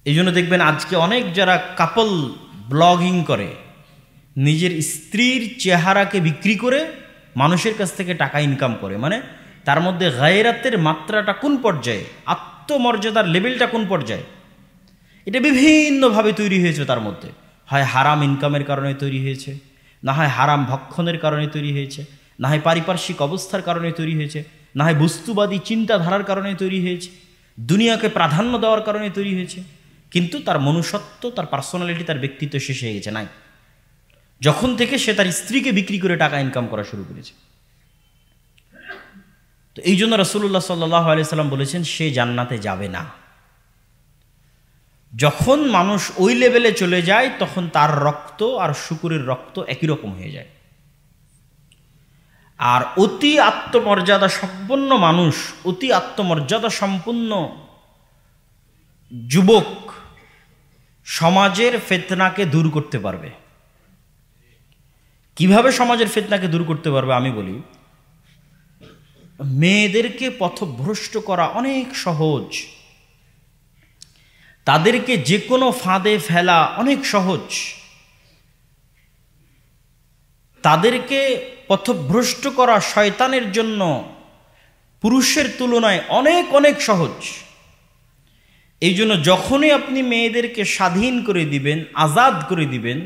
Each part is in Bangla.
এই জন্য দেখবেন আজকে অনেক যারা কাপল ব্লগিং করে, নিজের স্ত্রীর চেহারাকে বিক্রি করে মানুষের কাছ থেকে টাকা ইনকাম করে, মানে তার মধ্যে গায়রাতের মাত্রাটা কোন পর্যায়ে, আত্মমর্যাদার লেভেলটা কোন পর্যায়ে, এটা বিভিন্নভাবে তৈরি হয়েছে। তার মধ্যে হয় হারাম ইনকামের কারণে তৈরি হয়েছে, না হয় হারাম ভক্ষণের কারণে তৈরি হয়েছে, না হয় পারিপার্শ্বিক অবস্থার কারণে তৈরি হয়েছে, না হয় বস্তুবাদী চিন্তাধারার কারণে তৈরি হয়েছে, দুনিয়াকে প্রাধান্য দেওয়ার কারণে তৈরি হয়েছে। কিন্তু তার মনুষ্যত্ব, তার পার্সোনালিটি, তার ব্যক্তিত্ব শেষ হয়ে গেছে, নাই। যখন থেকে সে তার স্ত্রীকে বিক্রি করে টাকা ইনকাম করা শুরু করেছে। তো এই জন্য রাসূলুল্লাহ সাল্লাল্লাহু আলাইহি সাল্লাম বলেছেন সে জান্নাতে যাবে না। যখন মানুষ ওই লেভেলে চলে যায় তখন তার রক্ত আর শুকুরের রক্ত একই রকম হয়ে যায়। আর অতি আত্মমর্যাদা সম্পন্ন মানুষ, অতি আত্মমর্যাদা সম্পন্ন যুবক সমাজের ফিতনাকে দূর করতে পারবে। কিভাবে সমাজের ফিতনাকে দূর করতে পারবে আমি বলি, মেয়েদেরকে পথভ্রষ্ট করা অনেক সহজ, তাদেরকে যে কোনো ফাঁদে ফেলা অনেক সহজ, তাদেরকে পথভ্রষ্ট করা শয়তানের জন্য পুরুষের তুলনায় অনেক অনেক সহজ। এই জন্য যখনই আপনি মেয়েদেরকে স্বাধীন করে দিবেন, আজাদ করে দিবেন,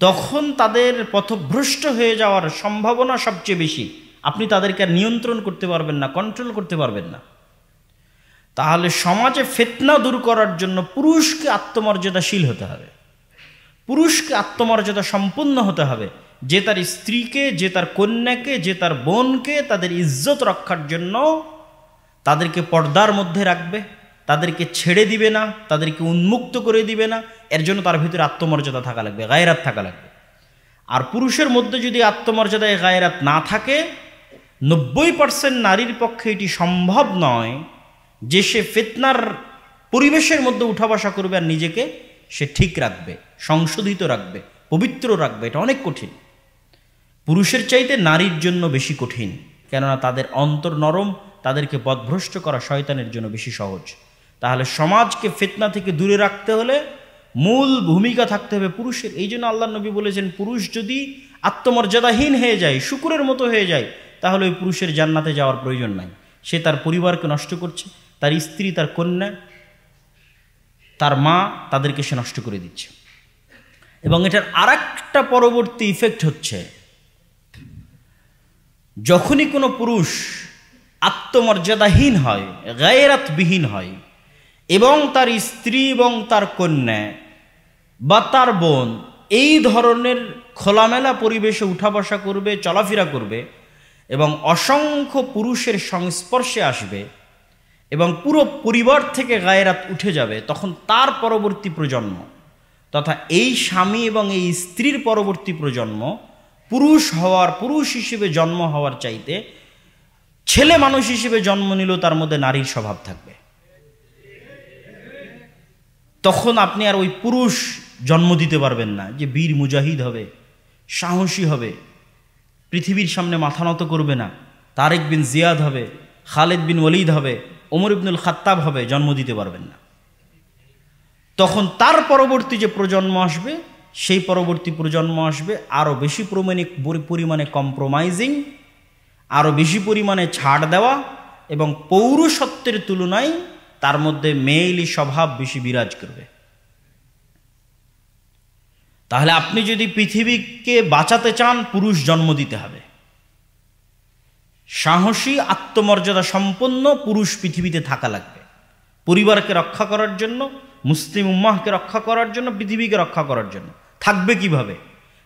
তখন তাদের পথভ্রষ্ট হয়ে যাওয়ার সম্ভাবনা সবচেয়ে বেশি। আপনি তাদেরকে নিয়ন্ত্রণ করতে পারবেন না, কন্ট্রোল করতে পারবেন না। তাহলে সমাজে ফিতনা দূর করার জন্য পুরুষকে আত্মমর্যাদাশীল হতে হবে, পুরুষকে আত্মমর্যাদা সম্পন্ন হতে হবে, যে তার স্ত্রীকে, যে তার কন্যাকে, যে তার বোনকে তাদের ইজ্জত রক্ষার জন্য তাদেরকে পর্দার মধ্যে রাখবে, তাদেরকে ছেড়ে দিবে না, তাদেরকে উন্মুক্ত করে দিবে না। এর জন্য তার ভিতরে আত্মমর্যাদা থাকা লাগবে, গায়রাত থাকা লাগবে। আর পুরুষের মধ্যে যদি আত্মমর্যাদায় গায়রাত না থাকে, 90% নারীর পক্ষে এটি সম্ভব নয় যে সে ফিতনার পরিবেশের মধ্যে উঠা বসা করবে আর নিজেকে সে ঠিক রাখবে, সংশোধিত রাখবে, পবিত্র রাখবে। এটা অনেক কঠিন, পুরুষের চাইতে নারীর জন্য বেশি কঠিন, কেননা তাদের অন্তর নরম, তাদেরকে পথভ্রষ্ট করা শয়তানের জন্য বেশি সহজ। তাহলে সমাজকে ফিতনা থেকে দূরে রাখতে হলে মূল ভূমিকা থাকতে হবে পুরুষের। এই জন্য আল্লাহ নবী বলেছেন, পুরুষ যদি আত্মমর্যাদাহীন হয়ে যায়, শুকুরের মতো হয়ে যায়, তাহলে ওই পুরুষের জান্নাতে যাওয়ার প্রয়োজন নাই। সে তার পরিবারকে নষ্ট করছে, তার স্ত্রী, তার কন্যা, তার মা, তাদেরকে সে নষ্ট করে দিচ্ছে। এবং এটার আরেকটা পরবর্তী ইফেক্ট হচ্ছে, যখনই কোনো পুরুষ আত্মমর্যাদাহীন হয়, গায়রাতবিহীন হয়, এবং তার স্ত্রী এবং তার কন্যা বা তার বোন এই ধরনের খোলামেলা পরিবেশে উঠা বসা করবে, চলাফেরা করবে, এবং অসংখ্য পুরুষের সংস্পর্শে আসবে, এবং পুরো পরিবার থেকে গায়রাত উঠে যাবে, তখন তার পরবর্তী প্রজন্ম তথা এই স্বামী এবং এই স্ত্রীর পরবর্তী প্রজন্ম পুরুষ হিসেবে জন্ম হওয়ার চাইতে ছেলে মানুষ হিসেবে জন্ম নিলেও তার মধ্যে নারীর স্বভাব থাকবে। তখন আপনি আর ওই পুরুষ জন্ম দিতে পারবেন না যে বীর মুজাহিদ হবে, সাহসী হবে, পৃথিবীর সামনে মাথা নত করবে না, তারেক বিন জিয়াদ হবে, খালেদ বিন ওয়ালিদ হবে, ওমর ইবনুল খাত্তাব হবে, জন্ম দিতে পারবেন না। তখন তার পরবর্তী যে প্রজন্ম আসবে, সেই পরবর্তী প্রজন্ম আসবে আরও বেশি পরিমাণে কম্প্রোমাইজিং, আরও বেশি পরিমাণে ছাড় দেওয়া, এবং পৌরুষত্বের তুলনায় তার মধ্যে মেয়েলি স্বভাব বেশি বিরাজ করবে। তাহলে আপনি যদি পৃথিবীকে বাঁচাতে চান, পুরুষ জন্ম দিতে হবে। সাহসী, আত্মমর্যাদা সম্পন্ন পুরুষ পৃথিবীতে থাকা লাগবে, পরিবারকে রক্ষা করার জন্য, মুসলিম উম্মাহকে রক্ষা করার জন্য, পৃথিবীকে রক্ষা করার জন্য। থাকবে কিভাবে?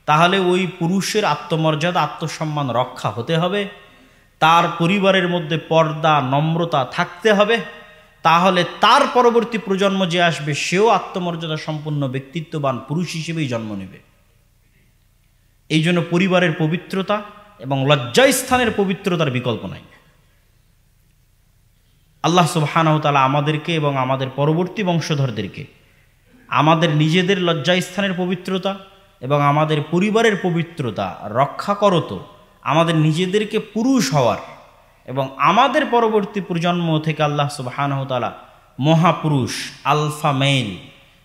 তাহলে ওই পুরুষের আত্মমর্যাদা, আত্মসম্মান রক্ষা হতে হবে, তার পরিবারের মধ্যে পর্দা, নম্রতা থাকতে হবে। তাহলে তার পরবর্তী প্রজন্ম যে আসবে, সেও আত্মমর্যাদা সম্পন্ন ব্যক্তিত্ববান পুরুষ হিসেবেই জন্ম নেবে। এই জন্য পরিবারের পবিত্রতা এবং লজ্জাস্থানের পবিত্রতার বিকল্প নাই। আল্লাহ সুবহানাহু ওয়া তাআলা আমাদেরকে এবং আমাদের পরবর্তী বংশধরদেরকে আমাদের নিজেদের লজ্জাস্থানের পবিত্রতা এবং আমাদের পরিবারের পবিত্রতা রক্ষা করত, আমাদের নিজেদেরকে পুরুষ হওয়ার এবং আমাদের পরবর্তী প্রজন্ম থেকে আল্লাহ সুবহানাহু ওয়া তাআলা মহাপুরুষ, আলফা মেল,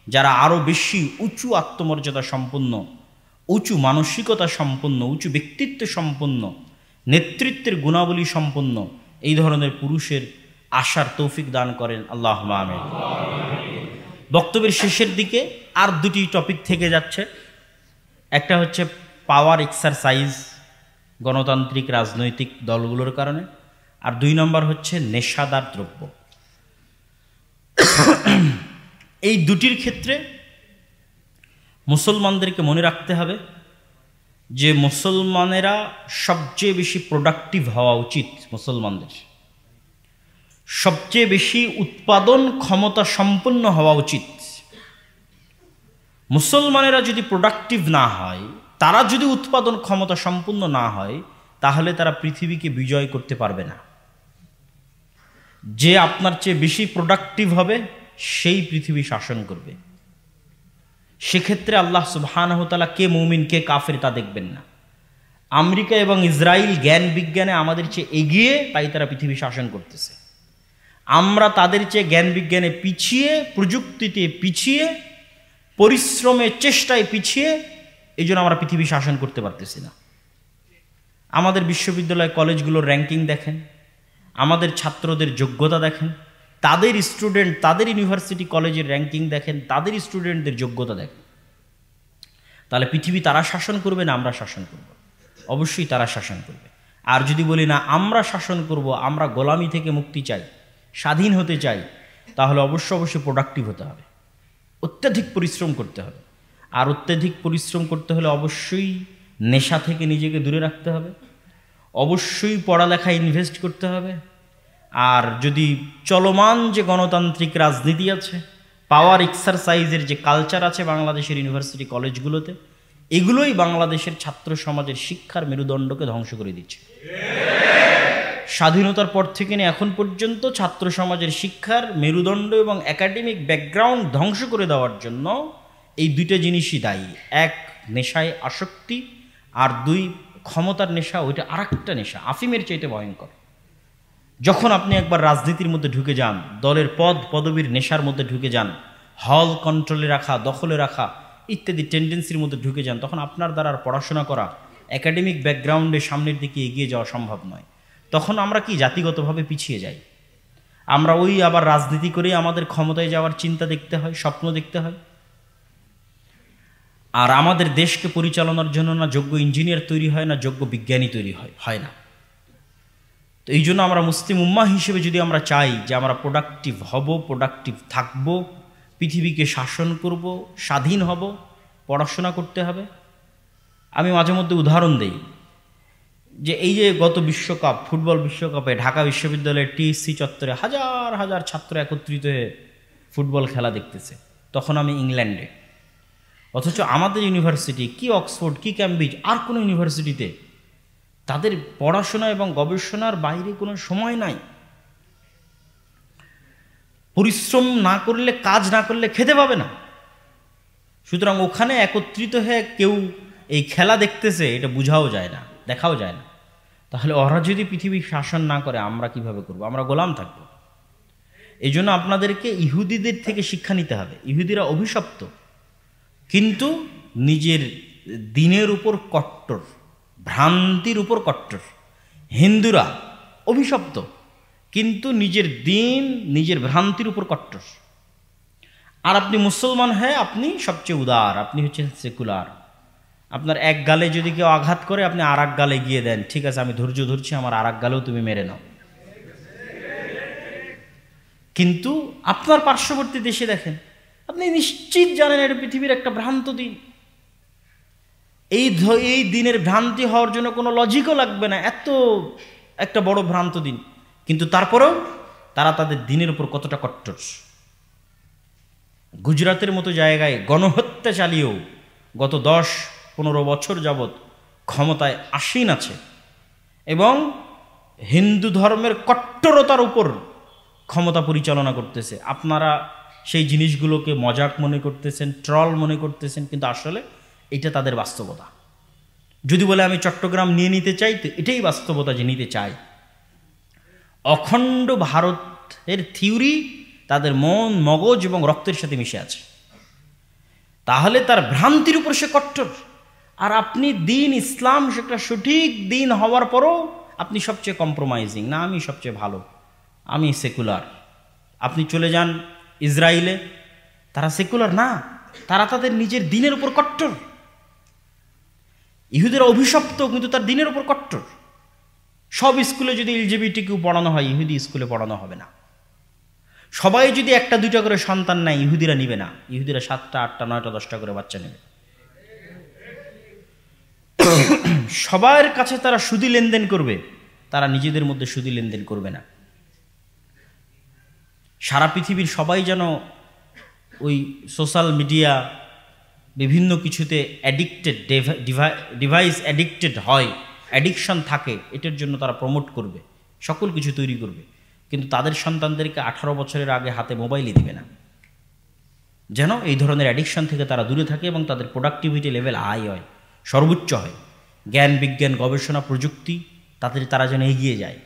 যারা আরও বেশি উঁচু আত্মমর্যাদা সম্পন্ন, উঁচু মানসিকতা সম্পন্ন, উঁচু ব্যক্তিত্ব সম্পন্ন, নেতৃত্বের গুণাবলী সম্পন্ন, এই ধরনের পুরুষের আশার তৌফিক দান করেন আল্লাহুম্মা আমিন। বক্তব্যের শেষের দিকে আর দুটি টপিক থেকে যাচ্ছে। একটা হচ্ছে পাওয়ার এক্সারসাইজ গণতান্ত্রিক রাজনৈতিক দলগুলোর কারণে, আর 2 নম্বর হচ্ছে নেশাদার দ্রব্য। এই দুটির ক্ষেত্রে মুসলমানদেরকে মনে রাখতে হবে যে মুসলমানেরা সবচেয়ে বেশি প্রোডাক্টিভ হওয়া উচিত। মুসলমানদের সবচেয়ে বেশি উৎপাদন ক্ষমতা সম্পন্ন হওয়া উচিত। মুসলমানেরা যদি প্রোডাক্টিভ না হয়, তারা যদি উৎপাদন ক্ষমতা সম্পন্ন না হয়, তাহলে তারা পৃথিবীকে বিজয় করতে পারবে না। যে আপনার চেয়ে বেশি প্রোডাক্টিভ হবে সেই পৃথিবী শাসন করবে। সেক্ষেত্রে আল্লাহ সুবহানাহু ওয়া তাআলা কে মুমিন কে কাফের তা দেখবেন না। আমেরিকা এবং ইসরায়েল জ্ঞান বিজ্ঞানে আমাদের চেয়ে এগিয়ে, তাই তারা পৃথিবী শাসন করতেছে। আমরা তাদের চেয়ে জ্ঞান বিজ্ঞানে পিছিয়ে, প্রযুক্তিতে পিছিয়ে, পরিশ্রমে চেষ্টায় পিছিয়ে, এই জন্য আমরা পৃথিবী শাসন করতে পারতেছি না। আমাদের বিশ্ববিদ্যালয় কলেজগুলোর র্যাঙ্কিং দেখেন, আমাদের ছাত্রদের যোগ্যতা দেখেন, তাদের স্টুডেন্ট, তাদের ইউনিভার্সিটি কলেজের র্যাঙ্কিং দেখেন, তাদের স্টুডেন্টদের যোগ্যতা দেখেন। তাহলে পৃথিবী তারা শাসন করবে না আমরা শাসন করব? অবশ্যই তারা শাসন করবে। আর যদি বলি না আমরা শাসন করব, আমরা গোলামি থেকে মুক্তি চাই, স্বাধীন হতে চাই, তাহলে অবশ্যই প্রোডাক্টিভ হতে হবে, অত্যাধিক পরিশ্রম করতে হবে। আর অত্যাধিক পরিশ্রম করতে হলে অবশ্যই নেশা থেকে নিজেকে দূরে রাখতে হবে, অবশ্যই পড়ালেখায় ইনভেস্ট করতে হবে। আর যদি চলমান যে গণতান্ত্রিক রাজনীতি আছে, পাওয়ার এক্সারসাইজের যে কালচার আছে বাংলাদেশের ইউনিভার্সিটি কলেজগুলোতে, এগুলোই বাংলাদেশের ছাত্র সমাজের শিক্ষার মেরুদণ্ডকে ধ্বংস করে দিচ্ছে। স্বাধীনতার পর থেকে নিয়ে এখন পর্যন্ত ছাত্র সমাজের শিক্ষার মেরুদণ্ড এবং একাডেমিক ব্যাকগ্রাউন্ড ধ্বংস করে দেওয়ার জন্য এই দুইটা জিনিসই দায়ী। এক, নেশায় আসক্তি, আর 2, ক্ষমতার নেশা। ওইটা আরেকটা নেশা, আফিমের চাইতে ভয়ঙ্কর। যখন আপনি একবার রাজনীতির মধ্যে ঢুকে যান, দলের পদ পদবীর নেশার মধ্যে ঢুকে যান, হল কন্ট্রোলে রাখা, দখলে রাখা ইত্যাদি টেন্ডেন্সির মধ্যে ঢুকে যান, তখন আপনার দ্বারা আর পড়াশোনা করা, একাডেমিক ব্যাকগ্রাউন্ডে সামনের দিকে এগিয়ে যাওয়া সম্ভব নয়। তখন আমরা কি জাতিগতভাবে পিছিয়ে যাই। আমরা ওই আবার রাজনীতি করেই আমাদের ক্ষমতায় যাওয়ার চিন্তা দেখতে হয়, স্বপ্ন দেখতে হয়। আর আমাদের দেশকে পরিচালনার জন্য না যোগ্য ইঞ্জিনিয়ার তৈরি হয়, না যোগ্য বিজ্ঞানী তৈরি হয় না। তো এই জন্য আমরা মুসলিম উম্মাহ হিসেবে যদি আমরা চাই যে আমরা প্রোডাক্টিভ হব, প্রোডাক্টিভ থাকব, পৃথিবীকে শাসন করব, স্বাধীন হব, পড়াশোনা করতে হবে। আমি মাঝে মধ্যে উদাহরণ দেই যে এই যে গত বিশ্বকাপ, ফুটবল বিশ্বকাপে ঢাকা বিশ্ববিদ্যালয়ের টিএসসি চত্বরে হাজার হাজার ছাত্র একত্রিত হয়ে ফুটবল খেলা দেখতেছে, তখন আমি ইংল্যান্ডে। অথচ আমাদের ইউনিভার্সিটি, কি অক্সফোর্ড, কি ক্যামব্রিজ, আর কোনো ইউনিভার্সিটিতে তাদের পড়াশোনা এবং গবেষণার বাইরে কোনো সময় নাই। পরিশ্রম না করলে, কাজ না করলে খেতে পাবে না। সুতরাং ওখানে একত্রিত হয়ে কেউ এই খেলা দেখতেছে, এটা বোঝাও যায় না, দেখাও যায় না। তাহলে ওরা যদি পৃথিবী শাসন না করে, আমরা কিভাবে করব? আমরা গোলাম থাকব। এই জন্য আপনাদেরকে ইহুদিদের থেকে শিক্ষা নিতে হবে। ইহুদিরা অভিশপ্ত, কিন্তু নিজের দিনের উপর কট্টর, ভ্রান্তির উপর কট্টর। হিন্দুরা অভিশপ্ত, কিন্তু নিজের দিন, নিজের ভ্রান্তির উপর কট্টর। আর আপনি মুসলমান, হ্যাঁ আপনি সবচেয়ে উদার, আপনি হচ্ছেন সেকুলার। আপনার এক গালে যদি কেউ আঘাত করে, আপনি আর এক গালে গিয়ে দেন, ঠিক আছে আমি ধৈর্য ধরছি, আমার আর এক গালেও তুমি মেরে নাও। কিন্তু আপনার পার্শ্ববর্তী দেশে দেখেন, আপনি নিশ্চিত জানেন এটা পৃথিবীর একটা ভ্রান্ত দিন। এই দিনের ভ্রান্তি হওয়ার জন্য কোনো লজিকও লাগবে না, এত একটা বড় ভ্রান্ত দিন, কিন্তু তারপরেও তারা তাদের দিনের উপর কতটা কট্টর। গুজরাতের মতো জায়গায় গণহত্যা চালিয়েও গত 10-15 বছর যাবৎ ক্ষমতায় আসীন আছে এবং হিন্দু ধর্মের কট্টরতার উপর ক্ষমতা পরিচালনা করতেছে। আপনারা সেই জিনিসগুলোকে মজাক মনে করতেছেন, ট্রল মনে করতেছেন, কিন্তু আসলে এটা তাদের বাস্তবতা। যদি বলে আমি চট্টগ্রাম নিয়ে নিতে চাই, তো এটাই বাস্তবতা যে নিতে চাই। অখণ্ড ভারতের থিওরি তাদের মন, মগজ এবং রক্তের সাথে মিশে আছে, তাহলে তার ভ্রান্তির উপর সে কট্টর। আর আপনি দিন ইসলাম সেটা সঠিক দিন হওয়ার পরও আপনি সবচেয়ে কম্প্রোমাইজিং, না আমি সবচেয়ে ভালো, আমি সেকুলার। আপনি চলে যান ইসরায়েলে, তারা সেকুলার না, তারা তাদের নিজের দিনের উপর কট্টর। ইহুদিরা অভিশপ্ত, কিন্তু তার দিনের উপর কট্টর। সব স্কুলে যদি এলজিবিটিকিউ পড়ানো হয়, ইহুদি স্কুলে পড়ানো হবে না। সবাই যদি একটা দুইটা করে সন্তান নেয়, ইহুদিরা নিবে না। ইহুদিরা 7টা 8টা 9টা 10টা করে বাচ্চা নেবে। সবার কাছে তারা সুদি লেনদেন করবে, তারা নিজেদের মধ্যে সুদি লেনদেন করবে না। সারা পৃথিবীর সবাই যেন ওই সোশ্যাল মিডিয়া বিভিন্ন কিছুতে অ্যাডিক্টেড, ডিভাইস অ্যাডিক্টেড হয়, অ্যাডিকশন থাকে, এটার জন্য তারা প্রমোট করবে, সকল কিছু তৈরি করবে, কিন্তু তাদের সন্তানদেরকে 18 বছরের আগে হাতে মোবাইলই দিবে না, যেন এই ধরনের অ্যাডিকশন থেকে তারা দূরে থাকে এবং তাদের প্রোডাক্টিভিটি লেভেল হাই হয়, সর্বোচ্চ হয়। জ্ঞান, বিজ্ঞান, গবেষণা, প্রযুক্তি তারা যেন এগিয়ে যায়।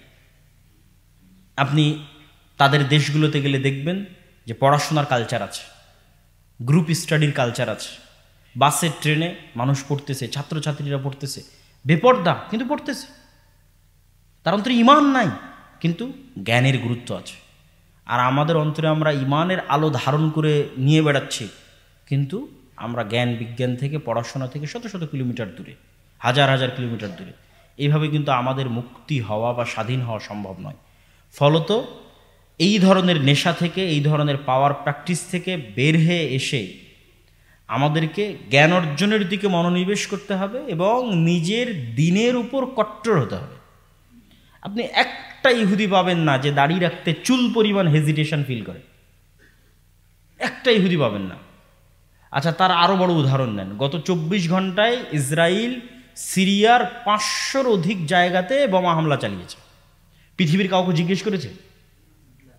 আপনি তাদের দেশগুলোতে গেলে দেখবেন যে পড়াশোনার কালচার আছে, গ্রুপ স্টাডির কালচার আছে, বাসে ট্রেনে মানুষ পড়তেছে, ছাত্রছাত্রীরা পড়তেছে, বেপর্দা কিন্তু পড়তেছে। তার অন্তরে ইমান নাই, কিন্তু জ্ঞানের গুরুত্ব আছে। আর আমাদের অন্তরে আমরা ইমানের আলো ধারণ করে নিয়ে বেড়াচ্ছি, কিন্তু আমরা জ্ঞান বিজ্ঞান থেকে, পড়াশোনা থেকে শত শত কিলোমিটার দূরে, হাজার হাজার কিলোমিটার দূরে। এইভাবে কিন্তু আমাদের মুক্তি হওয়া বা স্বাধীন হওয়া সম্ভব নয়। ফলত এই ধরনের নেশা থেকে, এই ধরনের পাওয়ার প্র্যাকটিস থেকে বের হয়ে এসে আমাদেরকে জ্ঞান অর্জনের দিকে মনোনিবেশ করতে হবে এবং নিজের দিনের উপর কট্টর হতে হবে। আপনি একটা ইহুদি পাবেন না যে দাড়ি রাখতে চুল পরিমাণ হেজিটেশন ফিল করে, একটা ইহুদি পাবেন না। আচ্ছা, তার আরও বড় উদাহরণ নেন। গত 24 ঘন্টায় ইসরায়েল সিরিয়ার 500-র অধিক জায়গাতে বোমা হামলা চালিয়েছে। পৃথিবীর কাউকে জিজ্ঞেস করেছে?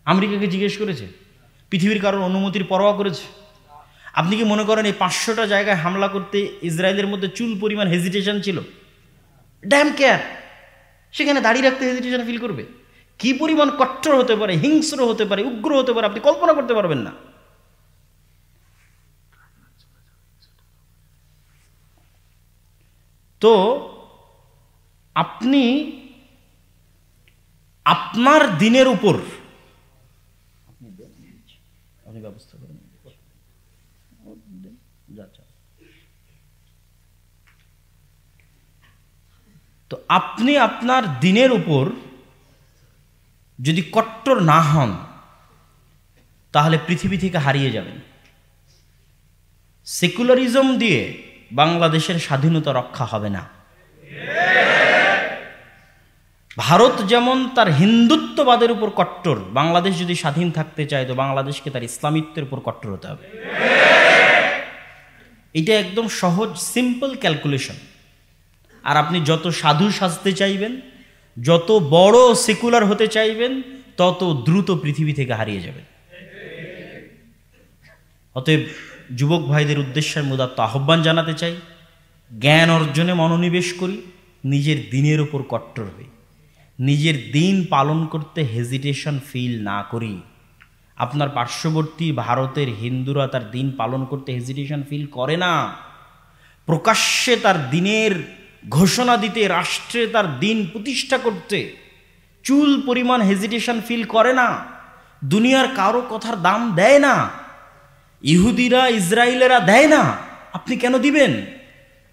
আমেরিকাকে জিজ্ঞেস করেছে? পৃথিবীর কারোর অনুমতির পরোয়া করেছে? আপনি কি মনে করেন এই 500টা জায়গায় হামলা করতে ইসরায়েলের মধ্যে চুল পরিমাণ হেজিটেশন ছিল? ড্যাম কেয়ার, সেখানে দাঁড়িয়ে রাখতে হেজিটেশন ফিল করবে? কি পরিমাণ কট্টর হতে পারে, হিংস্র হতে পারে, উগ্র হতে পারে, আপনি কল্পনা করতে পারবেন না। তো আপনি আপনার দিনের উপর ব্যবস্থা করেন। তো আপনি আপনার দিনের উপর যদি কট্টর না হন, তাহলে পৃথিবী থেকে হারিয়ে যাবেন। সেকুলারিজম দিয়ে বাংলাদেশের স্বাধীনতা রক্ষা হবে না। ভারত যেমন তার হিন্দুত্ববাদের উপর কট্টর, বাংলাদেশ যদি স্বাধীন থাকতে চায় তো বাংলাদেশকে তার ইসলামিত্বের উপর কট্টর হতে হবে। এটা একদম সহজ, সিম্পল ক্যালকুলেশন। আর আপনি যত সাধু সাজতে চাইবেন, যত বড় সেকুলার হতে চাইবেন, তত দ্রুত পৃথিবী থেকে হারিয়ে যাবেন। অতএব যুবক ভাইদের উদ্দেশ্যের মুদাত্ত আহ্বান জানাতে চাই, জ্ঞান অর্জনে মনোনিবেশ করি, নিজের দিনের উপর কট্টর হই, নিজের দিন পালন করতে হেজিটেশন ফিল না করি। আপনার পার্শ্ববর্তী ভারতের হিন্দুরা তার দিন পালন করতে হেজিটেশন ফিল করে না, প্রকাশ্যে তার দিনের ঘোষণা দিতে, রাষ্ট্রে তার দিন প্রতিষ্ঠা করতে চুল পরিমাণ হেজিটেশন ফিল করে না, দুনিয়ার কারো কথার দাম দেয় না। ইহুদিরা, ইসরায়েলেরা দেয় না, আপনি কেন দিবেন?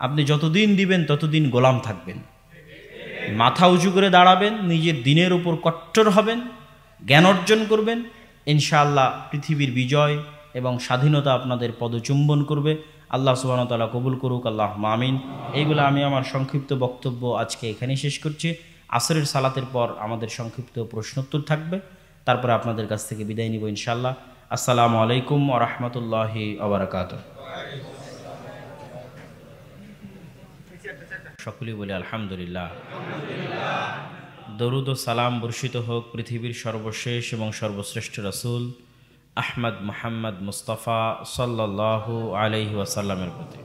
আপনি যতদিন দিবেন ততদিন গোলাম থাকবেন। মাথা উঁচু করে দাঁড়াবেন, নিজের দিনের উপর কট্টর হবেন, জ্ঞান অর্জন করবেন, ইনশাআল্লাহ পৃথিবীর বিজয় এবং স্বাধীনতা আপনাদের পদচুম্বন করবে। আল্লাহ সুবহানাহু ওয়া তাআলা কবুল করুক, আল্লাহুম্মা আমিন। এইগুলো আমি আমার সংক্ষিপ্ত বক্তব্য আজকে এখানেই শেষ করছি। আসরের সালাতের পর আমাদের সংক্ষিপ্ত প্রশ্নোত্তর থাকবে, তারপরে আপনাদের কাছ থেকে বিদায় নিব ইনশাআল্লাহ। আসসালামু আলাইকুম ওয়া রাহমাতুল্লাহি ওয়া বারাকাতুহু। সকলেই বলি আলহামদুলিল্লাহ। দরুদ ও সালাম বর্ষিত হোক পৃথিবীর সর্বশেষ এবং সর্বশ্রেষ্ঠ রাসূল আহমদ মুহাম্মদ মুস্তাফা সাল্লাল্লাহু আলাইহি ওয়াসাল্লামের প্রতি।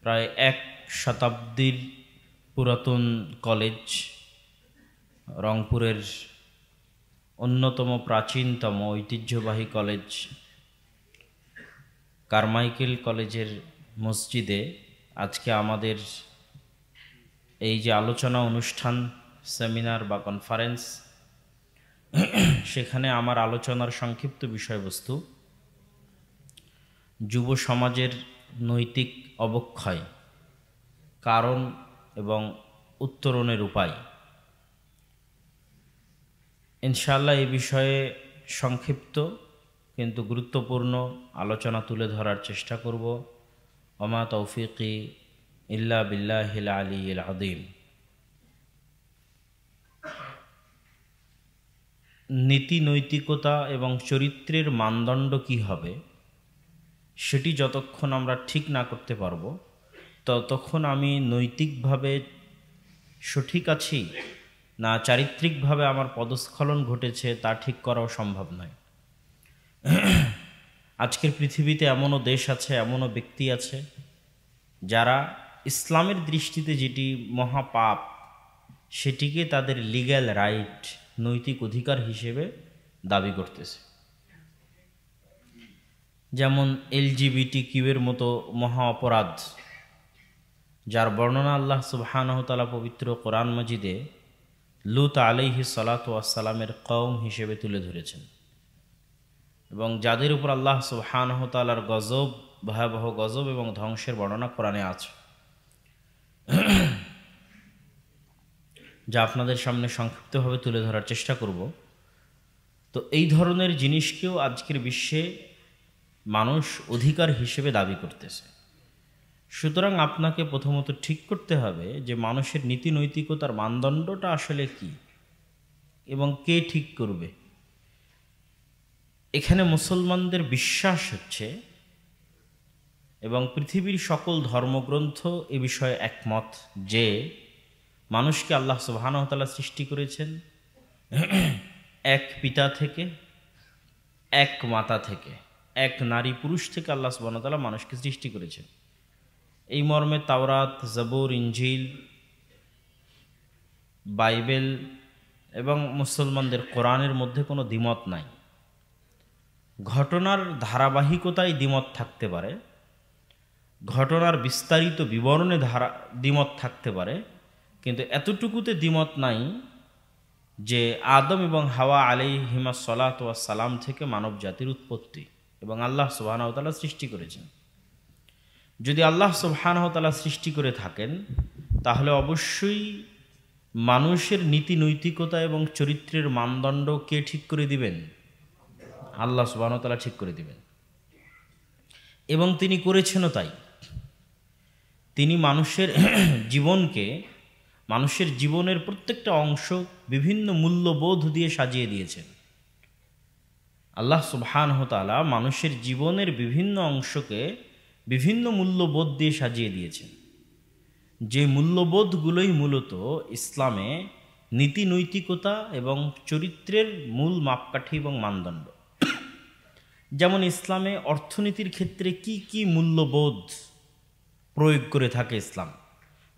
প্রায় 1 শতাব্দীর পুরাতন কলেজ, রংপুরের অন্যতম প্রাচীনতম ঐতিহ্যবাহী কলেজ কারমাইকেল কলেজের মসজিদে আজকে আমাদের এই যে আলোচনা অনুষ্ঠান, সেমিনার বা কনফারেন্স, সেখানে আমার আলোচনার সংক্ষিপ্ত বিষয়বস্তু যুব সমাজের নৈতিক অবক্ষয়, কারণ এবং উত্তরণের উপায়। ইনশাআল্লাহ এই বিষয়ে সংক্ষিপ্ত কিন্তু গুরুত্বপূর্ণ আলোচনা তুলে ধরার চেষ্টা করব। ওমা তৌফিকি ইল্লা বিল্লাহিল আলিয়্যিল আযীম। নীতি নৈতিকতা এবং চরিত্রের মানদণ্ড কি হবে, সেটি যতক্ষণ আমরা ঠিক না করতে পারবো ততক্ষণ আমি নৈতিকভাবে সঠিক আছি না চারিত্রিকভাবে আমার পদস্খলন ঘটেছে তা ঠিক করাও সম্ভব নয়। আজকের পৃথিবীতে এমনও দেশ আছে, এমনও ব্যক্তি আছে যারা ইসলামের দৃষ্টিতে যেটি মহাপাপ সেটিকে তাদের লিগ্যাল রাইট, নৈতিক অধিকার হিসেবে দাবি করতেছে। যেমন LGBTQ এর মতো মহা অপরাধ, যার বর্ণনা আল্লাহ সুবহানাহু ওয়া তাআলা পবিত্র কোরআন মাজিদে লূত আলাইহিস সালাতু ওয়াস সালামের কওম হিসেবে তুলে ধরেছেন, এবং যাদের উপর আল্লাহ সুবহানাহু ওয়া তাআলার গজব, ভয়াবহ গজব এবং ধ্বংসের বর্ণনা কোরআনে আছে, যা আপনাদের সামনে সংক্ষিপ্তভাবে তুলে ধরার চেষ্টা করব। তো এই ধরনের জিনিসকেও আজকের বিশ্বে মানুষ অধিকার হিসেবে দাবি করতেছে। সুতরাং আপনাকে প্রথমত ঠিক করতে হবে যে মানুষের নীতি নৈতিকতার মানদণ্ডটা আসলে কি এবং কে ঠিক করবে। এখানে মুসলমানদের বিশ্বাস হচ্ছে, এবং পৃথিবীর সকল ধর্মগ্রন্থ এ বিষয়ে একমত, যে মানুষকে আল্লাহ সুবহানাহু ওয়া তাআলা সৃষ্টি করেছেন এক পিতা থেকে, এক মাতা থেকে, এক নারী পুরুষ থেকে আল্লাহ সুবহানাহু ওয়া তাআলা মানুষকে সৃষ্টি করেছেন। এই মর্মে তাওরাত, জবুর, ইনজিল, বাইবেল এবং মুসলমানদের কোরআনের মধ্যে কোনো দ্বিমত নাই। ঘটনার ধারাবাহিকতায় দ্বিমত থাকতে পারে, ঘটনার বিস্তারিত বিবরণে দ্বিমত থাকতে পারে, কিন্তু এতটুকুতে দ্বিমত নাই যে আদম এবং হাওয়া আলাইহিমাস সালাতু ওয়াস সালাম থেকে মানব জাতির উৎপত্তি এবং আল্লাহ সুবহানাহু ওয়া তাআলা সৃষ্টি করেছেন। যদি আল্লাহ সুবহানাহু ওয়া তাআলা সৃষ্টি করে থাকেন, তাহলে অবশ্যই মানুষের নীতি নৈতিকতা এবং চরিত্রের মানদণ্ড কে ঠিক করে দিবেন? আল্লাহ সুবহানাহু ওয়া তাআলা ঠিক করে দিবেন, এবং তিনি করেছেনও তাই। তিনি মানুষের জীবনকে, মানুষের জীবনের প্রত্যেকটা অংশ বিভিন্ন মূল্যবোধ দিয়ে সাজিয়ে দিয়েছেন। আল্লাহ সুবহানাহু ওয়া তাআলা মানুষের জীবনের বিভিন্ন অংশকে বিভিন্ন মূল্যবোধ দিয়ে সাজিয়ে দিয়েছেন, যে মূল্যবোধগুলোই মূলত ইসলামে নীতি নৈতিকতা এবং চরিত্রের মূল মাপকাঠি এবং মানদণ্ড। যেমন ইসলামে অর্থনীতির ক্ষেত্রে কি কি মূল্যবোধ প্রয়োগ করে থাকে ইসলাম।